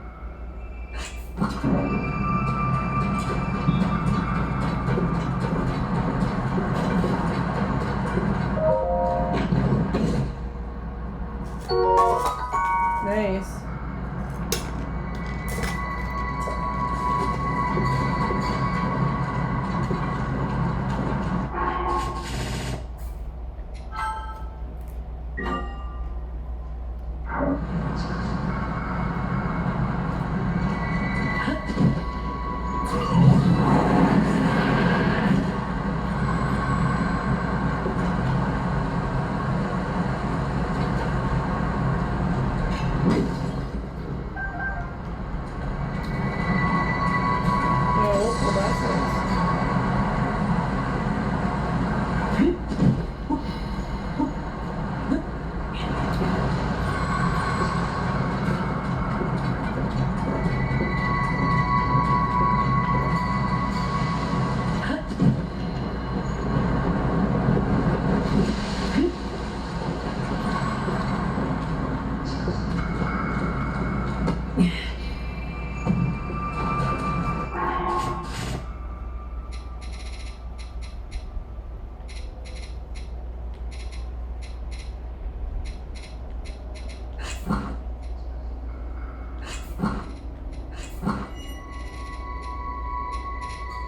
Speaker 1: Nice.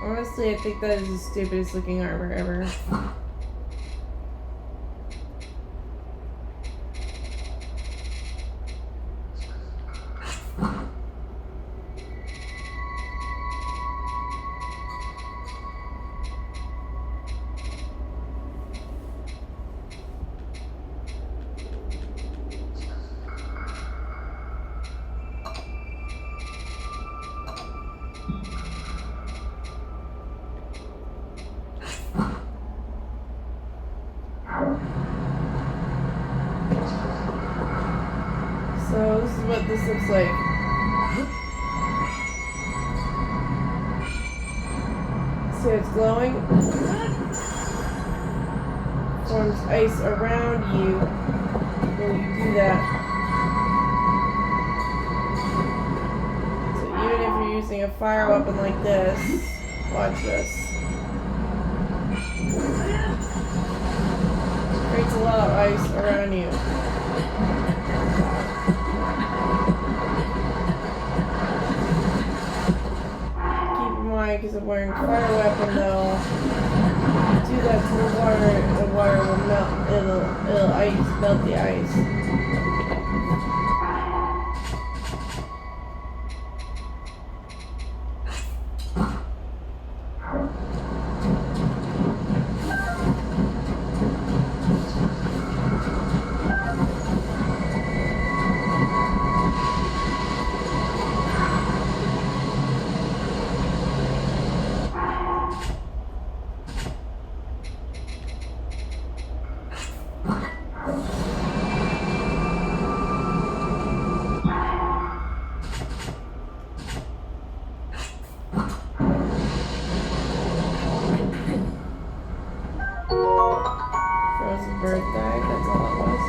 Speaker 1: Honestly, I think that is the stupidest looking armor ever. what this looks like. See how it's glowing? Forms ice around you when you do that. So even if you're using a fire weapon like this, watch this. Creates a lot of ice around you. Because I'm wearing a fire weapon though. Do that to the water will melt. It'll ice melt the ice. Bird died, that's all it was.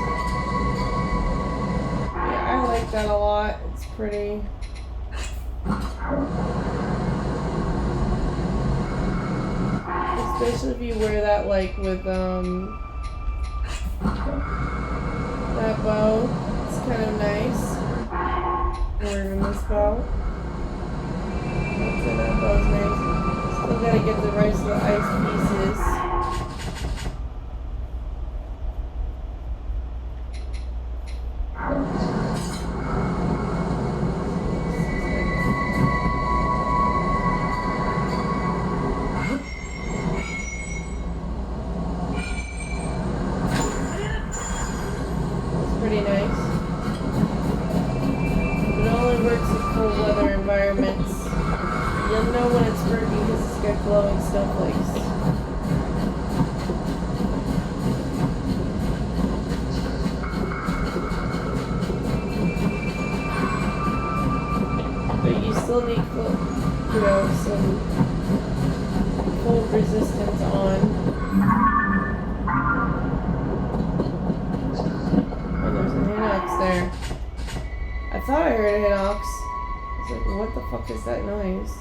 Speaker 1: Yeah, I like that a lot. It's pretty. Especially if you wear that like with that bow. It's kind of nice. Or even this bow. Okay, that bow's nice. Still gotta get the rest of the ice pieces. Pretty nice. It only works in cold weather environments. You'll know when it's working because it's got glowing snowflakes. But you still need, some cold resistance on. There. I thought I heard a hinox. I was like, what the fuck is that noise?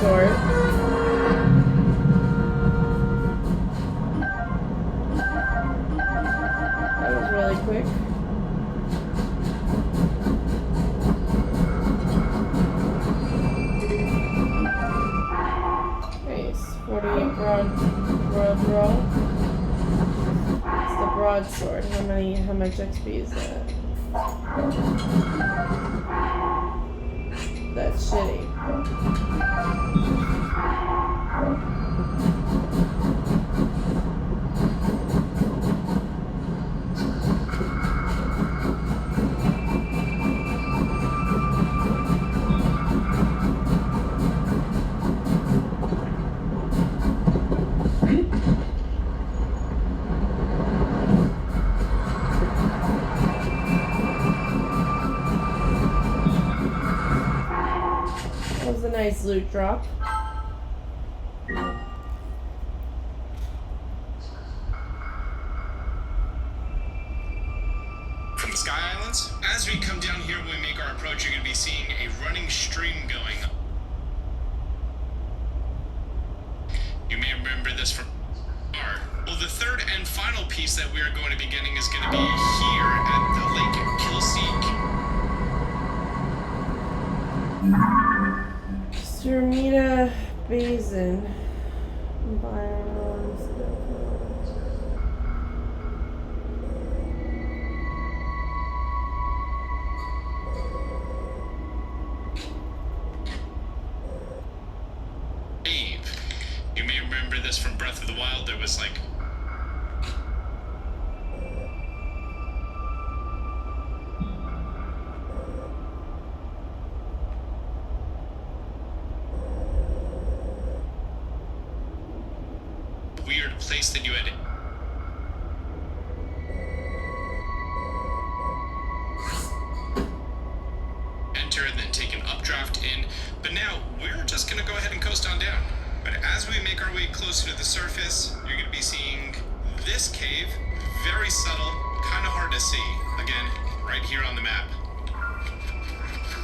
Speaker 1: Sword. That was really quick. Nice. 48 broad draw. It's the broadsword. How much XP is that? That's shitty. nice loot drop.
Speaker 4: From the Sky Islands, as we come down here, when we make our approach, you're going to be seeing a running stream going. You may remember this from well, the third and final piece that we are going to be getting is going to be here at the Lake Kilseek.
Speaker 1: Sermita Basin. Environment.
Speaker 4: You may remember this from Breath of the Wild. There was like a weird place that you had to enter and then take an updraft in. But now we're just going to go ahead and coast on down. But as we make our way closer to the surface, you're going to be seeing this cave, very subtle, kind of hard to see. Again, right here on the map.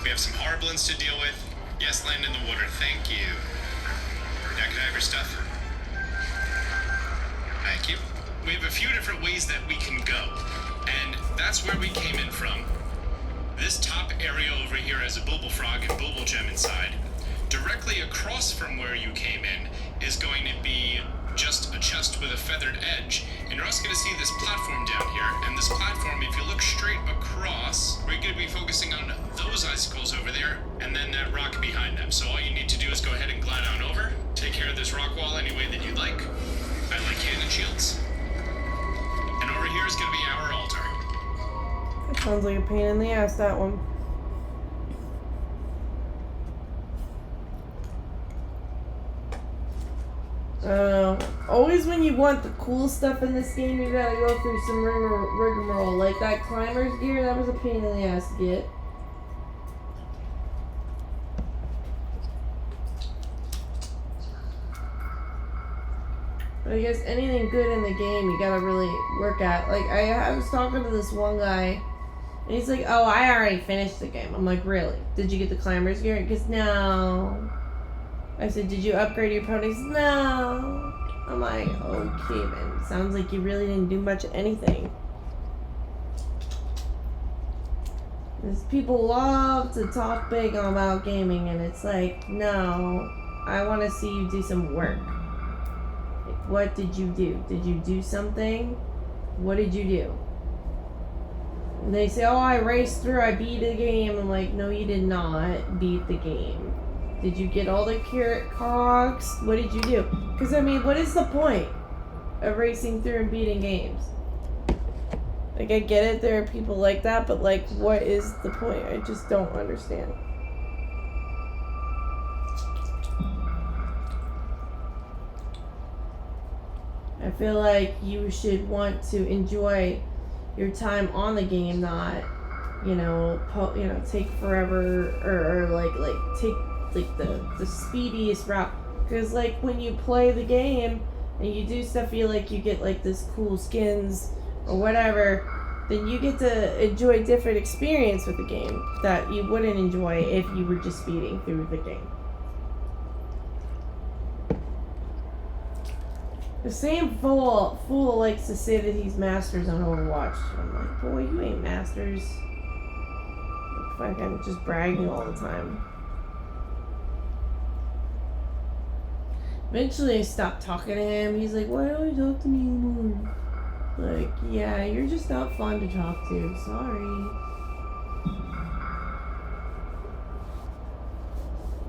Speaker 4: We have some horriblins to deal with. Yes, land in the water, thank you. Now can I have your stuff? Thank you. We have a few different ways that we can go, and that's where we came in from. This top area over here has a booble frog and booble gem inside. Directly across from where you came in is going to be just a chest with a feathered edge, and you're also going to see this platform down here, and this platform, if you look straight across, we're going to be focusing on those icicles over there, and then that rock behind them. So all you need to do is go ahead and glide on over, take care of this rock wall any way that you'd like. I like hidden shields. And over here is going to be our altar.
Speaker 1: That sounds like a pain in the ass, that one. Always when you want the cool stuff in this game, you gotta go through some rigmarole. Like that climber's gear, that was a pain in the ass to get. But I guess anything good in the game, you gotta really work at. Like, I was talking to this one guy, and he's like, oh, I already finished the game. I'm like, really? Did you get the climber's gear? He goes, no. I said, did you upgrade your ponies? No. I'm like, okay, man. Sounds like you really didn't do much of anything. Because people love to talk big about gaming, and it's like, no. I want to see you do some work. Like, what did you do? Did you do something? What did you do? And they say, oh, I raced through, I beat the game. I'm like, no, you did not beat the game. Did you get all the carrot cogs? What did you do? Because, I mean, what is the point of racing through and beating games? Like, I get it, there are people like that, but, like, what is the point? I just don't understand. I feel like you should want to enjoy your time on the game, not, take forever, or take like the speediest route. Because like when you play the game and you do stuff, you get like this cool skins or whatever, then you get to enjoy a different experience with the game that you wouldn't enjoy if you were just speeding through the game. The same fool likes to say that he's masters on Overwatch. I'm like, boy, you ain't masters. Like, fucking just bragging all the time. Eventually I stopped talking to him. He's like, why don't you talk to me anymore? Like, yeah, you're just not fun to talk to. Sorry.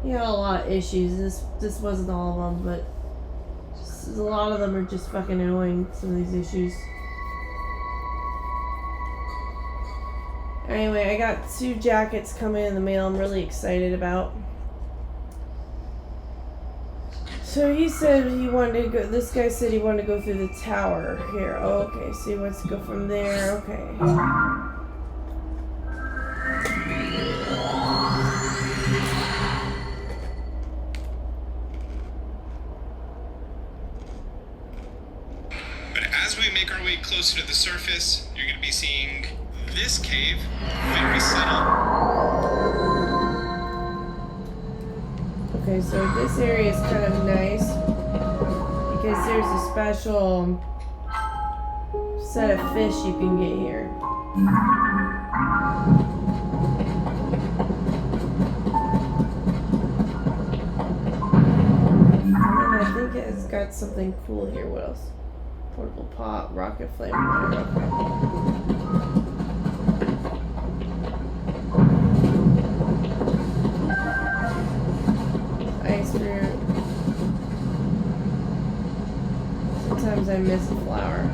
Speaker 1: He had a lot of issues. This wasn't all of them, but a lot of them are just fucking annoying, some of these issues. Anyway, I got 2 jackets coming in the mail I'm really excited about. So he said he wanted to go, this guy said he wanted to go through the tower here. Oh, okay, so he wants to go from there, okay.
Speaker 4: closer to the surface, you're going to be seeing this cave, very subtle.
Speaker 1: Okay, so this area is kind of nice because there's a special set of fish you can get here. And then I think it's got something cool here. What else? Portable pot, rocket flame. Ice fruit. Sometimes I miss a flower.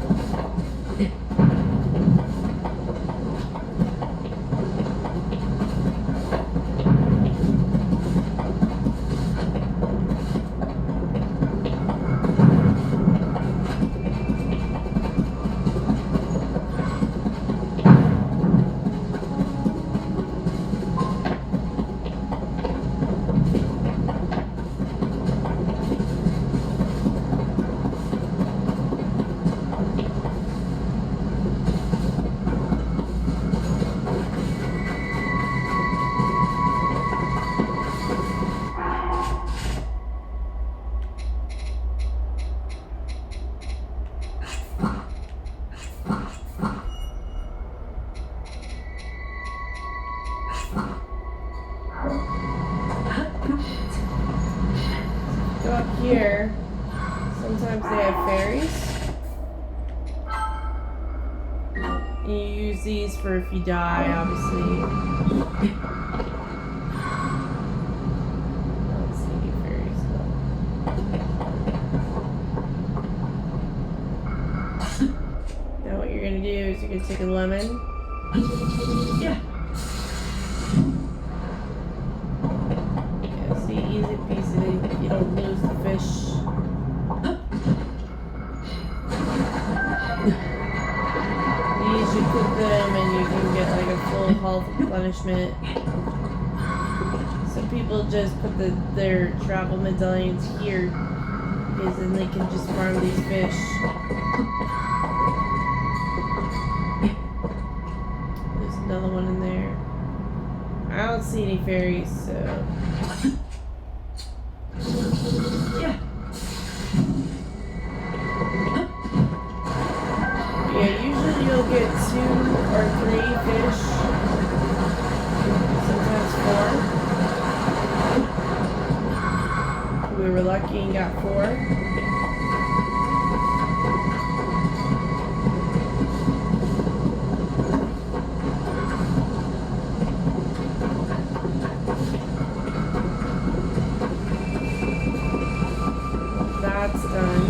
Speaker 1: Go up here. Sometimes they have fairies. You use these for if you die, obviously. I don't see any fairies though. Now what you're gonna do is you're gonna take a lemon.
Speaker 3: Yeah.
Speaker 1: Yeah, see, easy peasy. You don't lose the fish. These you cook them and you can get like a full health replenishment. Some people just put their travel medallions here because then they can just farm these fish. There's another one in there. I don't see any fairies, so.
Speaker 3: Yeah.
Speaker 1: Yeah, usually you'll get 2 or 3 fish. Sometimes 4. We were lucky and got 4. That's done.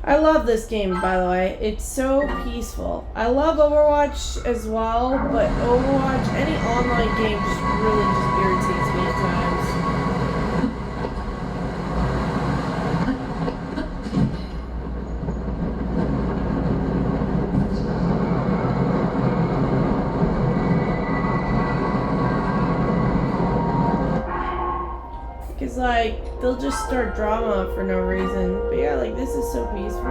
Speaker 1: I love this game, by the way. It's so peaceful. I love Overwatch as well, but Overwatch, any online game just really just irritates me at times. Because, like, they'll just start drama for no reason. But yeah, like, this is so peaceful.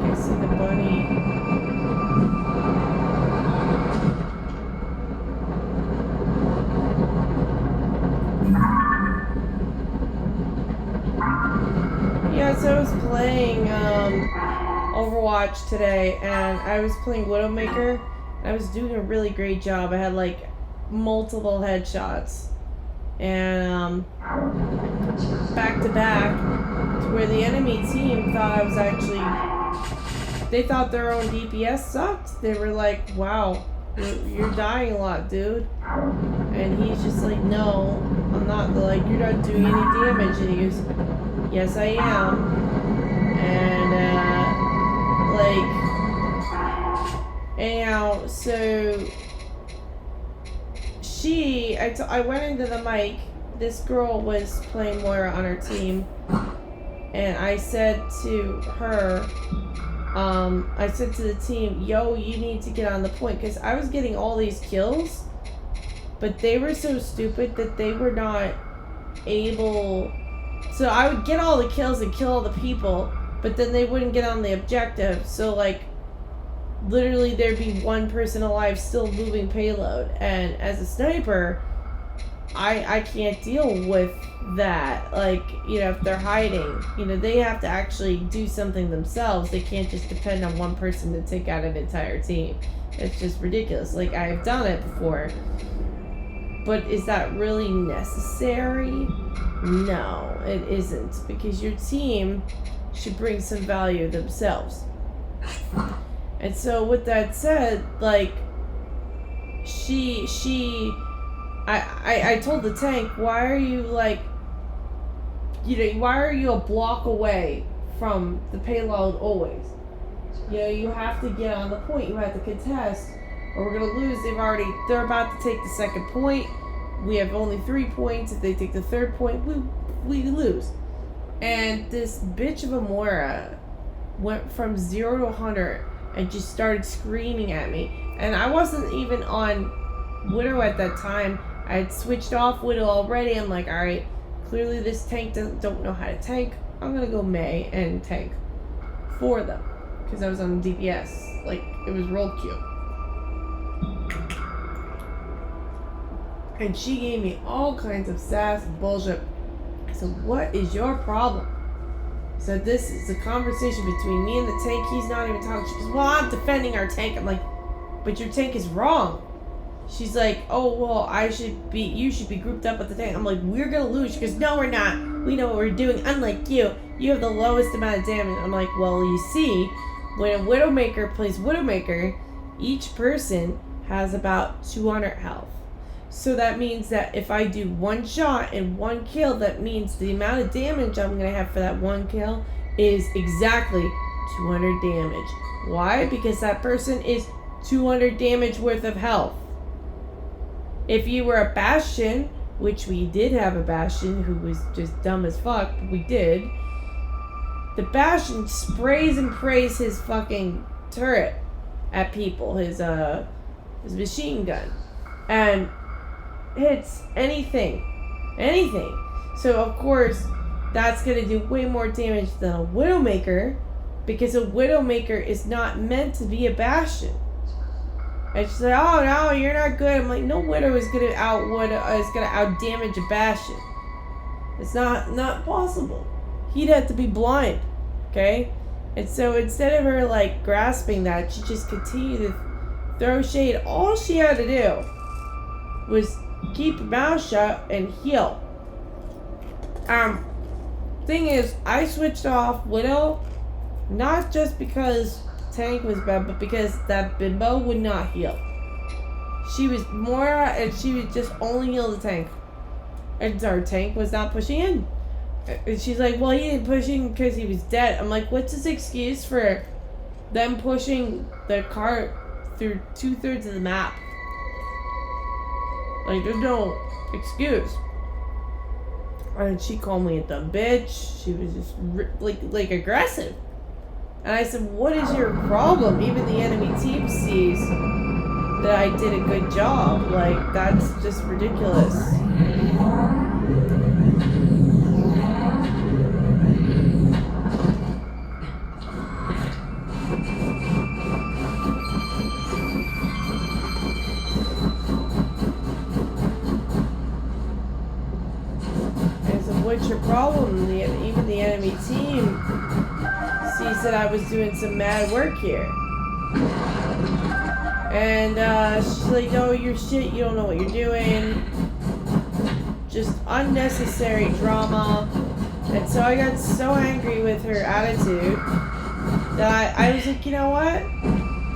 Speaker 1: I see the bunny. Yeah, so I was playing Overwatch today, and I was playing Widowmaker. I was doing a really great job. I had like multiple headshots, and back to back, to where the enemy team thought I was actually. They thought their own DPS sucked. They were like, "Wow, you're dying a lot, dude." And he's just like, "No, I'm not." They're like, "You're not doing any damage," and he goes, "Yes, I am." And, anyhow, so I went into the mic, this girl was playing Moira on our team, and I said to her, I said to the team, yo, you need to get on the point, because I was getting all these kills, but they were so stupid that they were not able. So I would get all the kills and kill all the people, but then they wouldn't get on the objective. So like, literally there'd be one person alive still moving payload. And as a sniper, I can't deal with that. Like, you know, if they're hiding, you know, they have to actually do something themselves. They can't just depend on one person to take out an entire team. It's just ridiculous. Like, I've done it before. But is that really necessary? No, it isn't. Because your team should bring some value themselves. And so with that said, like, I told the tank, why are you like, you know, why are you a block away from the payload always? You know, you have to get on the point, you have to contest, or we're gonna lose. They're about to take the second point. We have only 3 points. If they take the third point, we lose. And this bitch of a Moira went from 0 to 100 and just started screaming at me. And I wasn't even on Widow at that time. I had switched off Widow already. I'm like, alright, clearly this tank don't know how to tank. I'm gonna go May and tank for them. Because I was on DPS. Like, it was roll queue. And she gave me all kinds of sass and bullshit. I said, what is your problem? I said, this is a conversation between me and the tank. He's not even talking. She goes, well, I'm defending our tank. I'm like, but your tank is wrong. She's like, oh, well, you should be grouped up with the tank. I'm like, we're gonna lose. She goes, no, we're not. We know what we're doing. Unlike you have the lowest amount of damage. I'm like, well, you see, when a Widowmaker plays Widowmaker, each person has about 200 health. So that means that if I do one shot and one kill, that means the amount of damage I'm going to have for that one kill is exactly 200 damage. Why? Because that person is 200 damage worth of health. If you were a Bastion, which we did have a Bastion who was just dumb as fuck, but we did. The Bastion sprays and prays his fucking turret at people, his machine gun, and hits anything. So of course, that's gonna do way more damage than a Widowmaker, because a Widowmaker is not meant to be a Bastion. And she's like, oh no, you're not good. I'm like, no Widow is gonna out damage a Bastion. It's not possible. He'd have to be blind, okay? And so instead of her like grasping that, she just continued to throw shade. All she had to do was keep her mouth shut and heal. Thing is, I switched off Widow not just because tank was bad, but because that bimbo would not heal. She was Moira, and she would just only heal the tank. And our tank was not pushing in. And she's like, well, he didn't push in because he was dead. I'm like, what's his excuse for them pushing the cart through 2/3 of the map? Like, there's no excuse. And she called me a dumb bitch. She was just like aggressive. And I said, what is your problem? Even the enemy team sees that I did a good job. Like, that's just ridiculous. What's your problem? Even the enemy team sees that I was doing some mad work here. And she's like, no, you're shit, you don't know what you're doing. Just unnecessary drama. And so I got so angry with her attitude that I was like, you know what?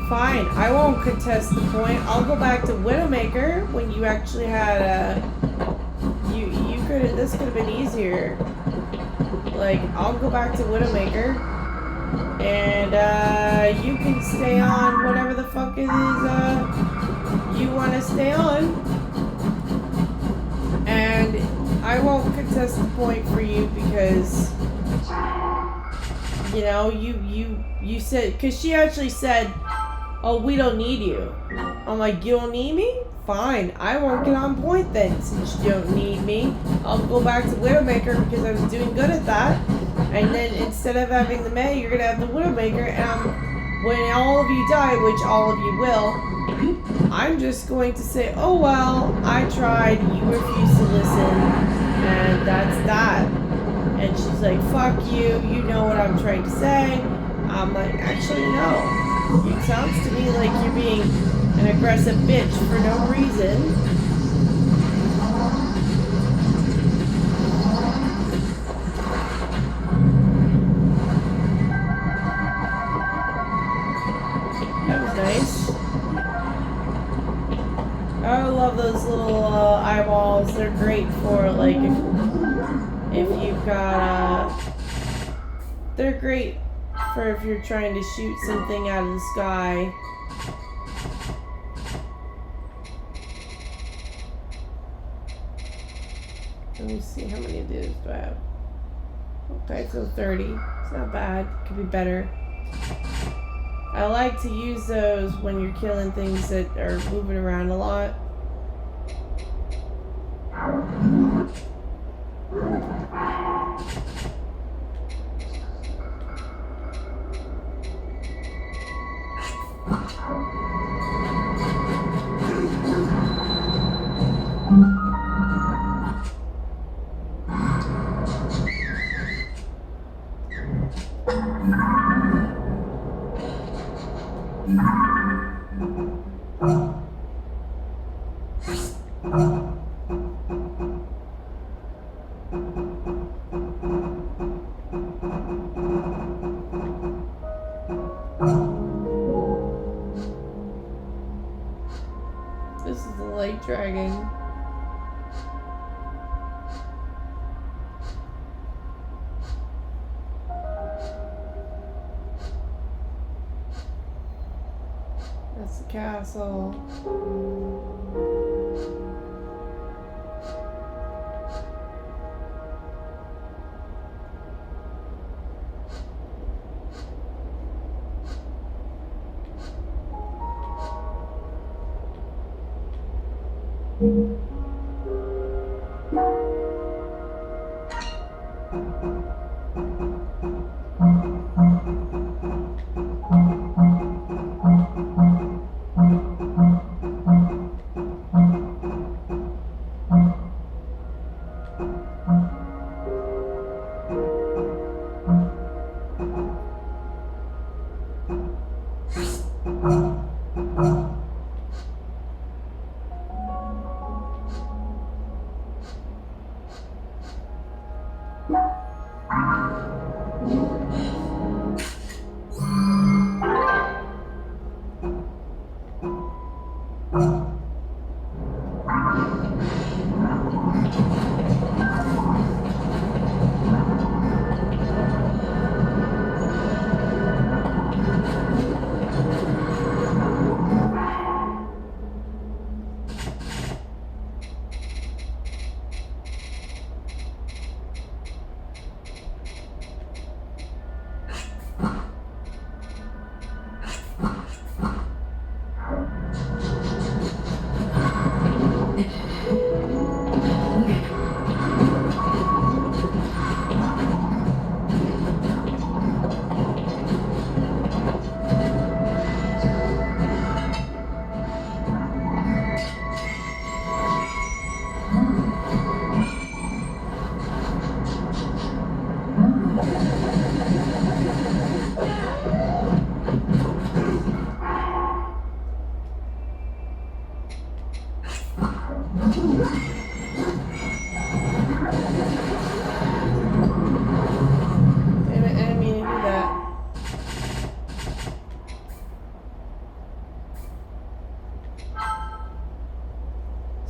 Speaker 1: Fine, I won't contest the point. I'll go back to Widowmaker when you actually had this could have been easier. Like, I'll go back to Widowmaker, and you can stay on whatever the fuck it is you want to stay on. And I won't contest the point for you because, you know, you said, because she actually said, oh, we don't need you. I'm like, you don't need me? Fine, I won't get on point then, since you don't need me. I'll go back to Widowmaker because I was doing good at that. And then instead of having the May, you're gonna have the Widowmaker, and when all of you die, which all of you will, I'm just going to say, oh well, I tried, you refused to listen, and that's that. And she's like, fuck you, you know what I'm trying to say. I'm like, actually no. It sounds to me like you're being an aggressive bitch for no reason. That was nice. I love those little eyeballs. They're great for like if you've got they're great for if you're trying to shoot something out of the sky. Let me see, how many of these do I have? Okay, so 30. It's not bad. Could be better. I like to use those when you're killing things that are moving around a lot. This is the light dragon. That's the castle.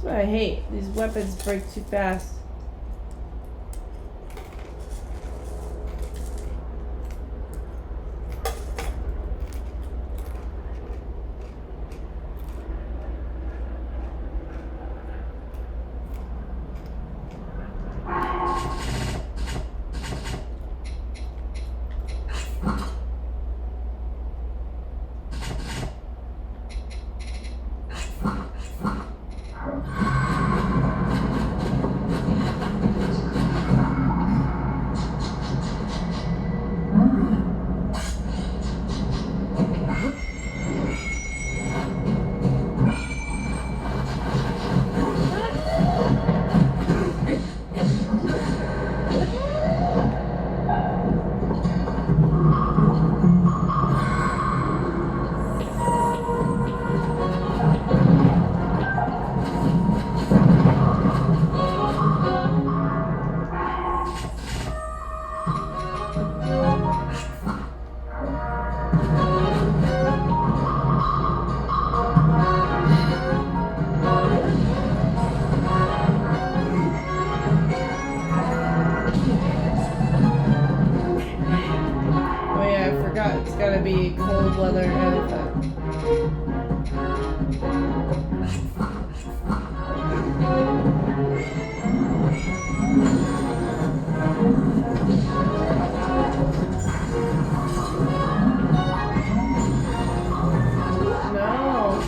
Speaker 1: what I hate. These weapons break too fast. Oh yeah, I forgot. It's gotta be cold weather elephant. No.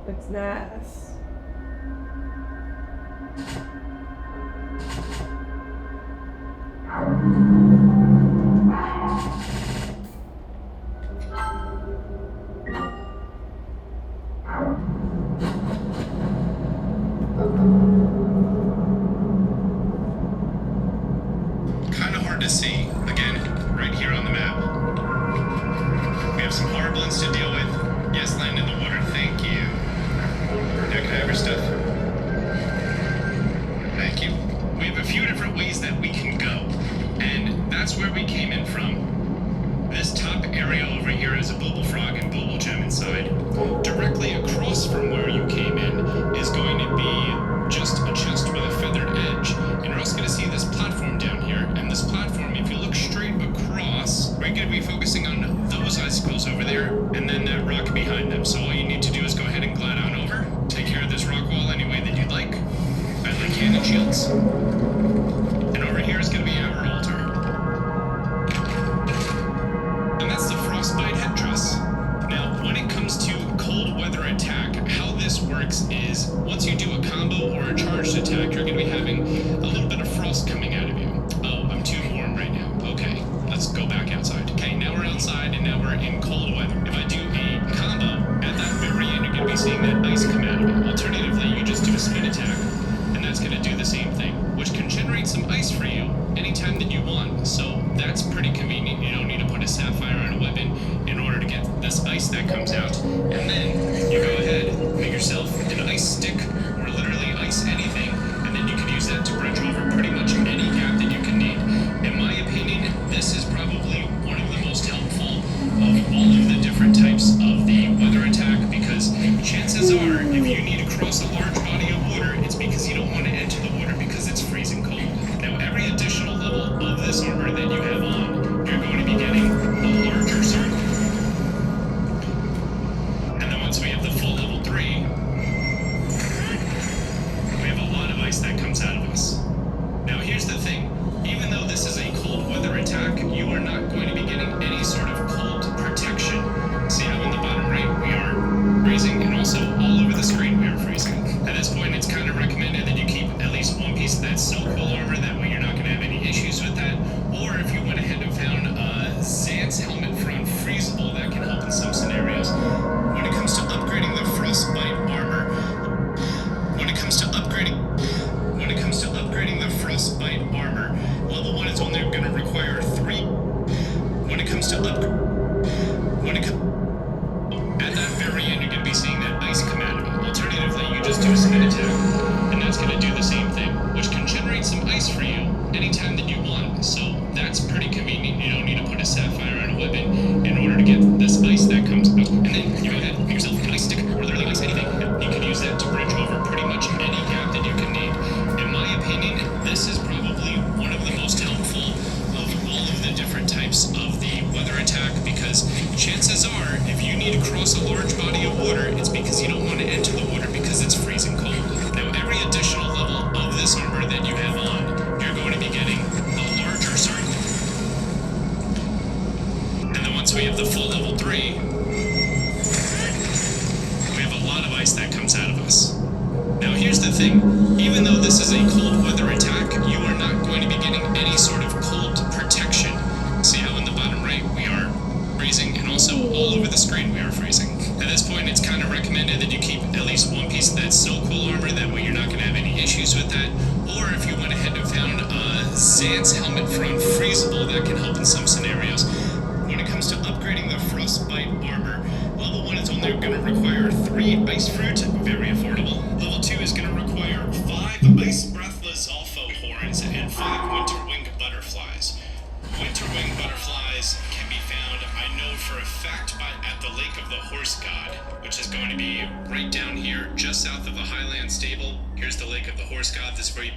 Speaker 1: It's nice.
Speaker 4: Kind of hard to see. Again, right here on the map. We have some horriblins to deal with. Yes, land in the water. Thank you. Now can I have your stuff? Thank you. We have a few different ways that we can go, and that's where we came in from. This top area over here is a booble frog and booble gem inside. Directly across from where you came in is going to be just a chest with a feathered edge, and you're also going to see this platform down here, and this platform, if you look straight across, we're going to be focusing on those icicles over there, and then that rock behind them. So all you need to do is go ahead and glide on over, take care of this rock wall any way that you'd like. I like cannon shields. And over here is going to be our altar. And that's the frostbite headdress. Now, when it comes to cold weather attack, how this works is once you do a combo or a charged attack, you're going to be having a little bit of frost coming out of you. Oh, I'm too warm right now. Okay, let's go back outside. Okay, now we're outside and now we're in cold weather. If I do a combo, at that very end, you're going to be seeing that ice come out of it. Alternatively, you just do a spin attack, and that's going to do the same thing, which can generate some ice for you anytime that you want. So that's pretty convenient. You don't need to put a sapphire on a weapon in order to get this ice that comes out. And then you go ahead, make yourself an ice stick, or literally ice anything, and then you can use that to bridge over pretty much any gap that you can need. In my opinion, this is probably one of the most helpful of all of the different types of the weather attack, because chances are, if you need to cross a large body of water, it's because you don't want to enter the water because it's freezing cold. Now, every additional level of this armor that you have on, you're going to be getting a larger circle. And then once we have the full level 3, we have a lot of ice that comes out of us. Now, here's the thing. Even though this is a cold weather attack, you are not going to be getting any sort of cold protection. See how in the bottom right we are freezing, and also all over the screen we are freezing. At this point, it's kind of recommended that you keep at least one piece of that so cool armor, that way you're not going to have any issues with that. Or if you went ahead and found Zant's helmet for unfreezable, that can help in some scenarios. When it comes to upgrading the frostbite armor, level 1 is only going to require 3. At that very end, you're going to be seeing that ice come out of it. Alternatively, you just do a spin attack, and that's going to do the same thing, which can generate some ice for you anytime that you want. So that's pretty convenient. You don't need to put a sapphire on a weapon in order to get this ice that comes out. And then you go ahead, make yourself an ice stick, or literally ice anything. You can use that to bridge over pretty much any gap that you can need. In my opinion, this is probably one of the most helpful of all of the different types of the weather attack, because chances are, if you need to cross a large body of water, it's because you don't want to enter the water because it's freezing cold. Now, every additional level of this armor that you have on, you're going to be getting a larger circle. And then once we have the full level 3, we have a lot of ice that comes out of us. Now, here's the thing. Even though this is a cold weather attack, you are not going to be getting any sort of cold protection. See how in the bottom right we are freezing, and also all over the screen we are freezing. At this point, it's kind of recommended that you keep at least one piece of that so cool armor, that way you're not going to have any issues with that. Or if you went ahead and found Zant's helmet for unfreezable, that can help in some scenarios. When it comes to upgrading the frostbite armor, level 1 is only going to require 3 ice fruit, very affordable. Level 2 is going to require 5 ice breathless Zolfo horns and 5 winter winged butterflies. Winter winged butterflies can be found, I know for a fact at the Lake of the Horse God, which is going to be right down here, just south of the Highland Stable. Here's the Lake of the Horse God. This is where you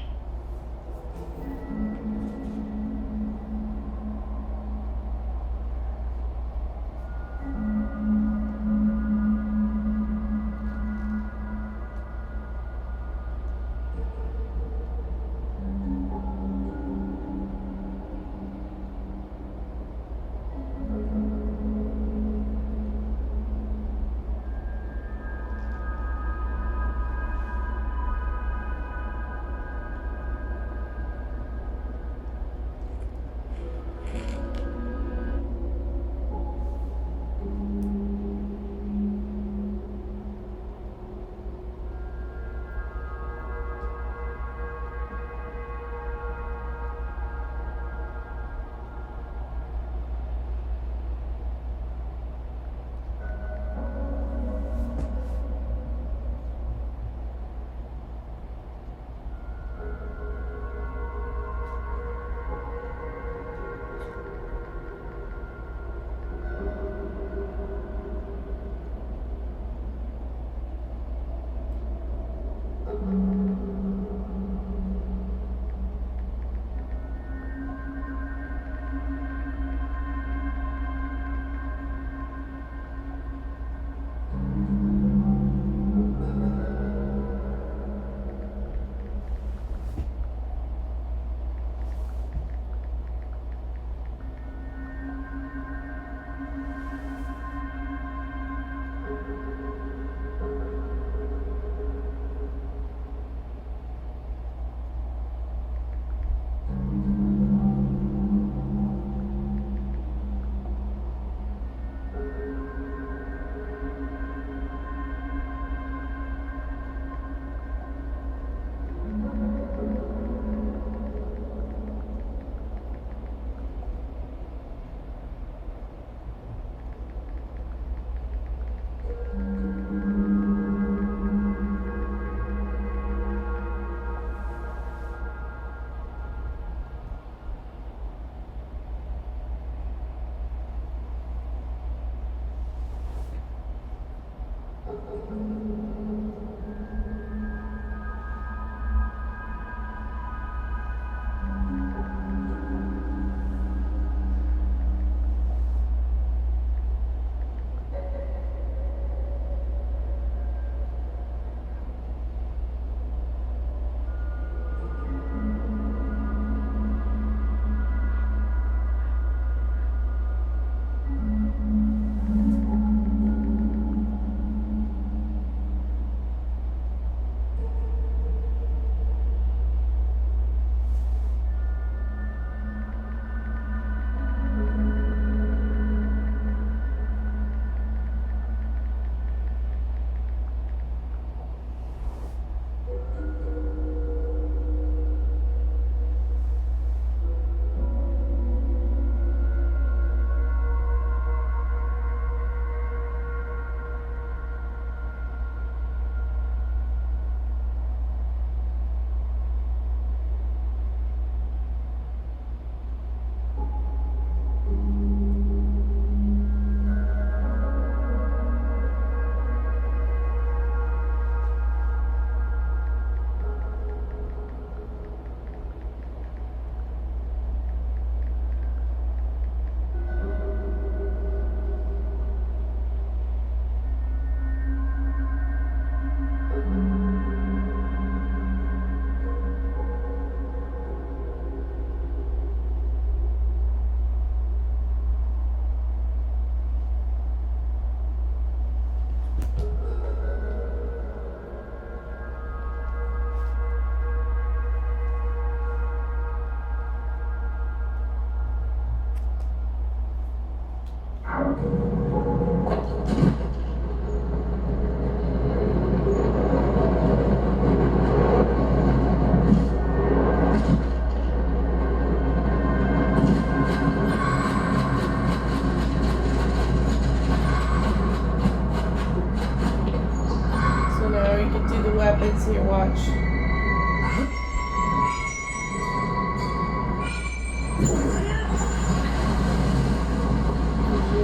Speaker 1: weapons here, watch.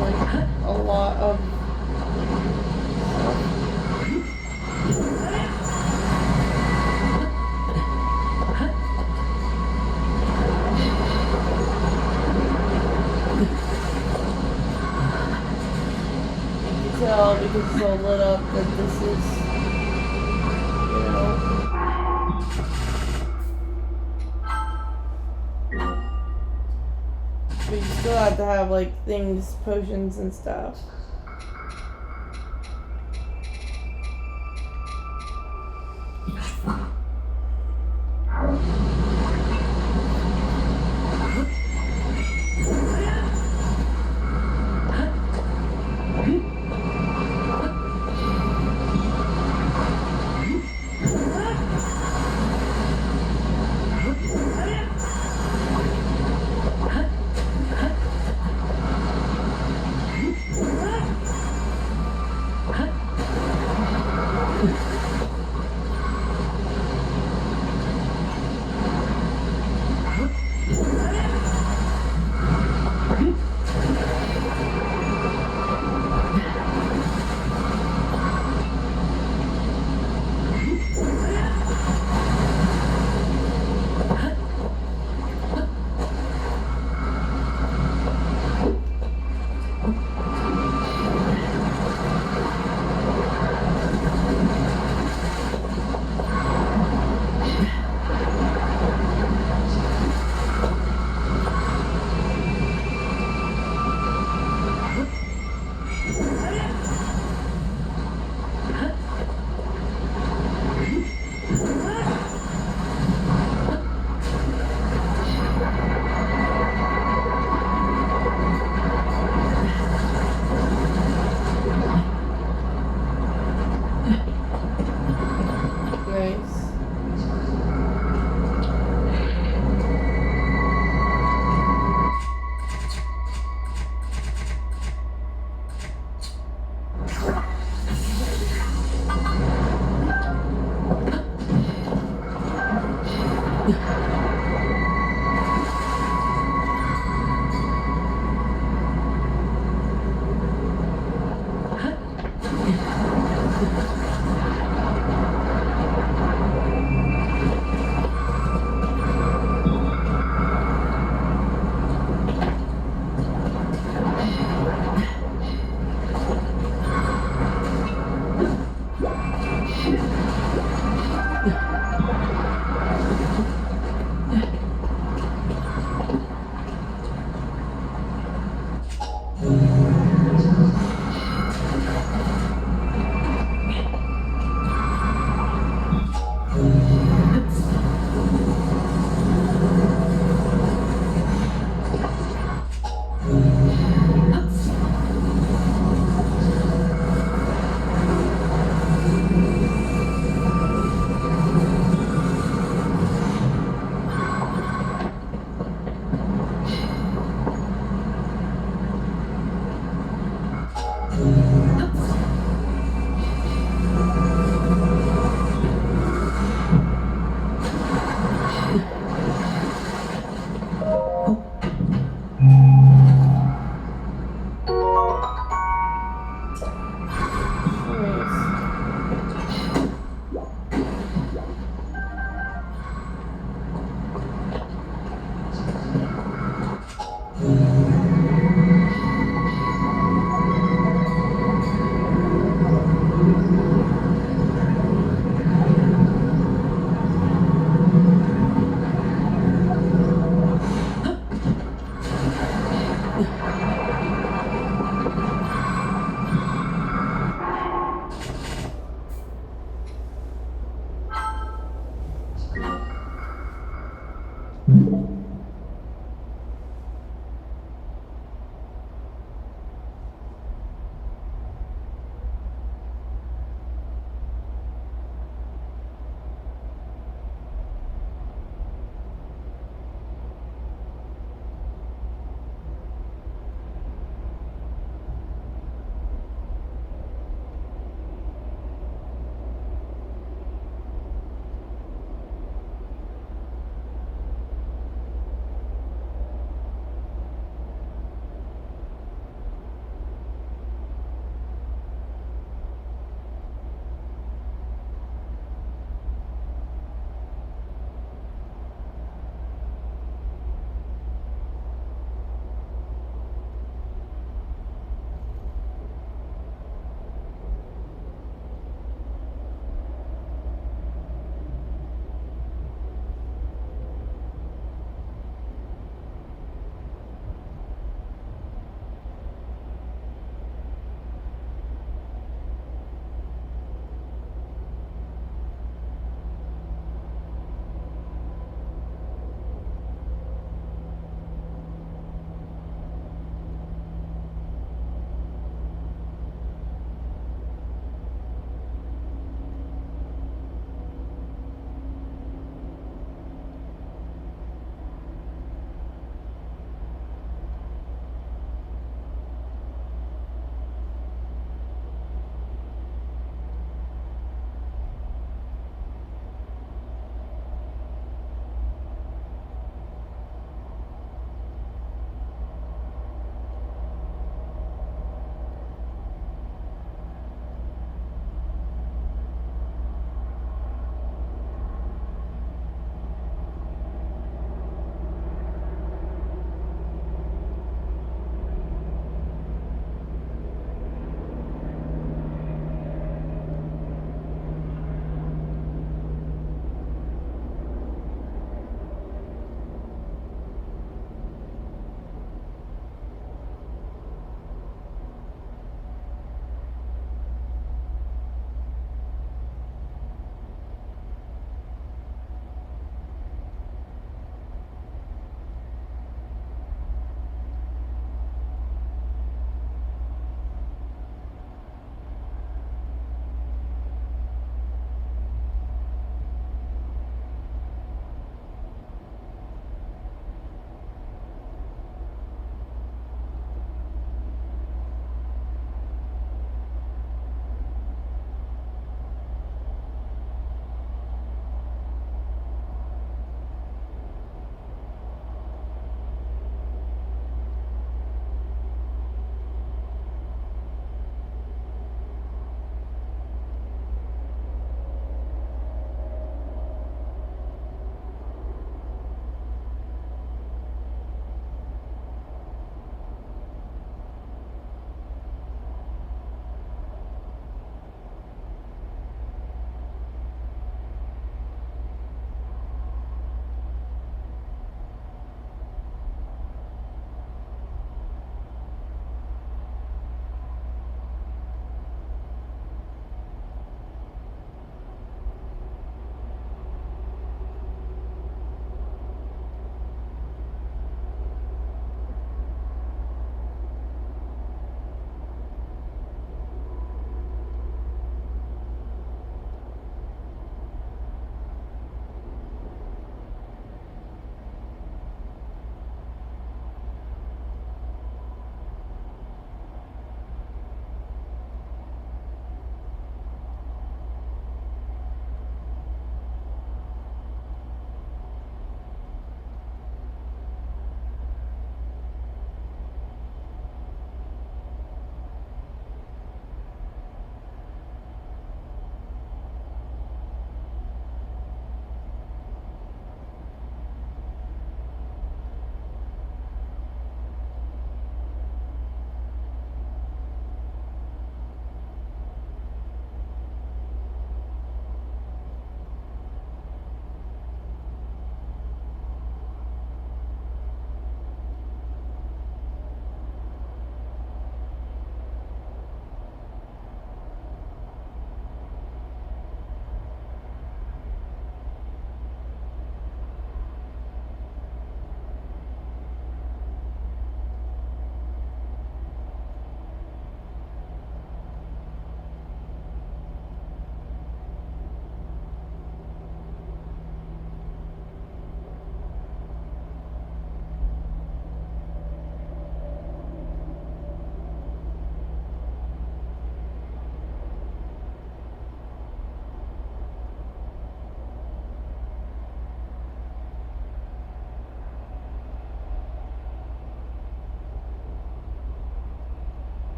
Speaker 1: Like, lot of tell because it's all lit up that this is, you know. But you still have to have like things, potions and stuff.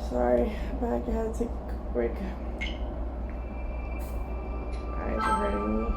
Speaker 1: Sorry, back. I had to take a break. Eyes are hurting me.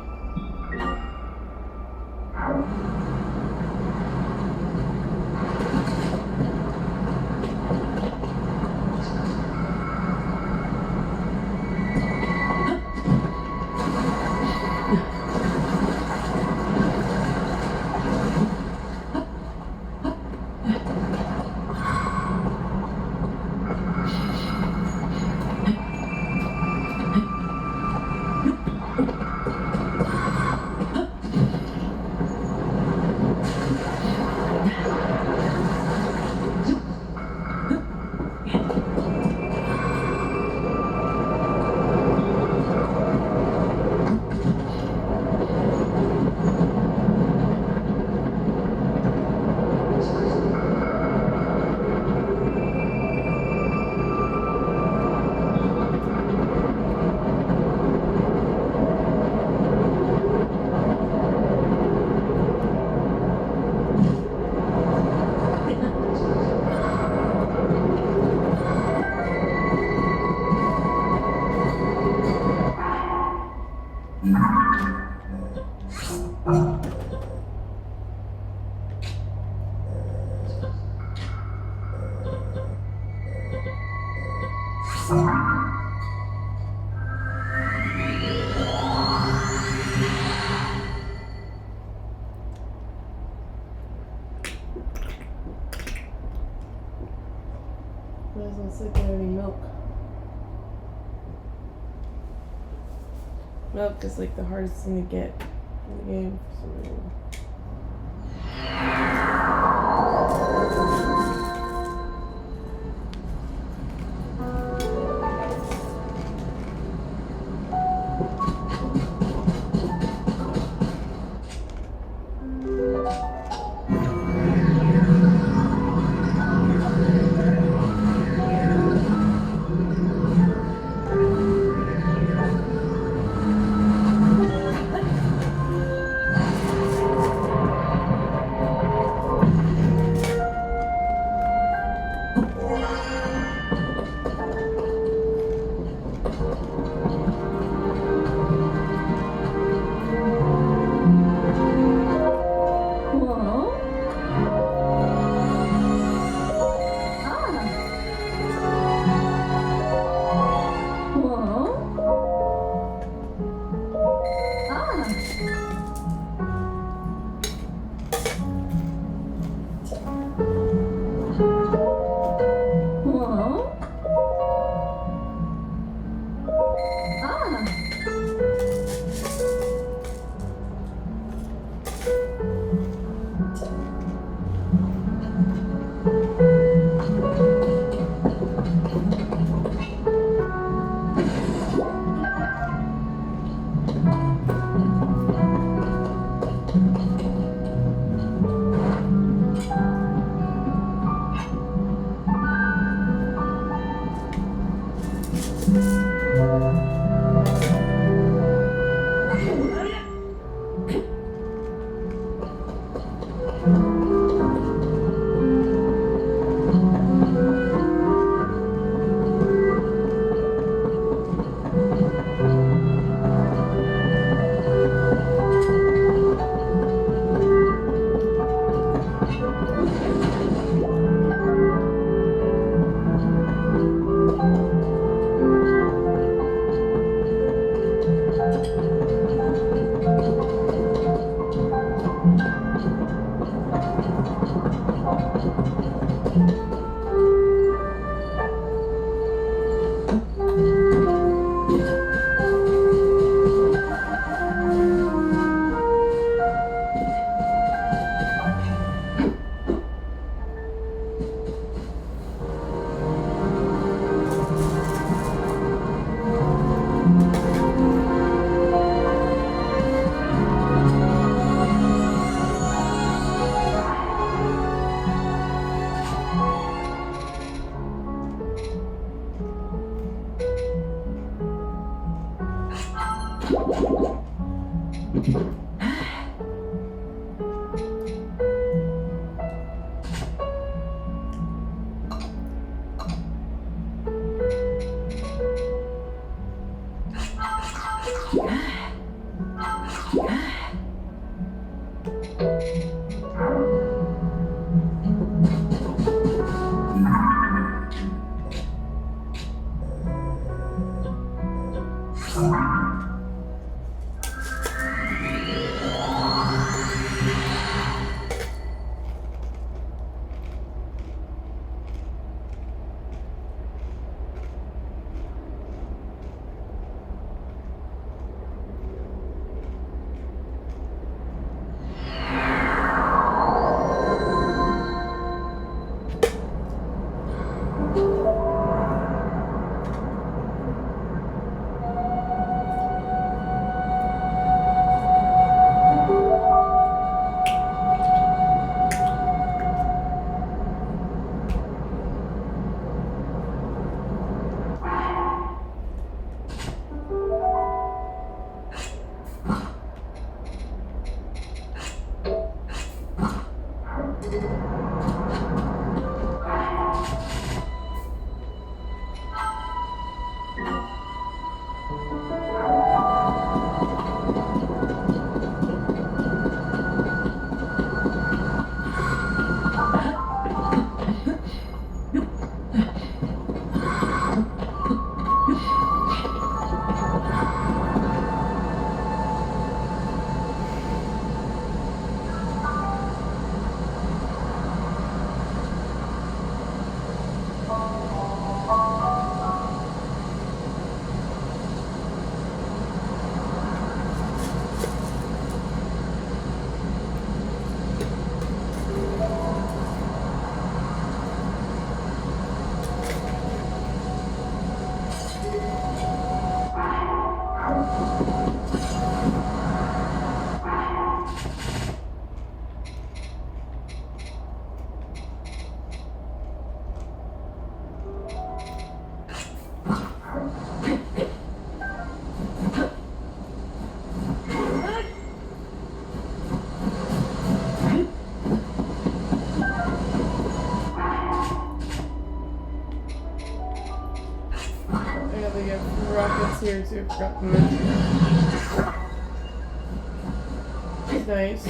Speaker 1: Doesn't look like any milk. Milk is like the hardest thing to get in the game for some reason. we have rockets here too. Forgot to mention. Nice.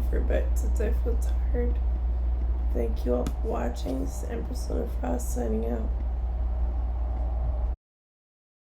Speaker 1: for a bit since I feel tired. Thank you all for watching. This is Empress Luna Frost signing out.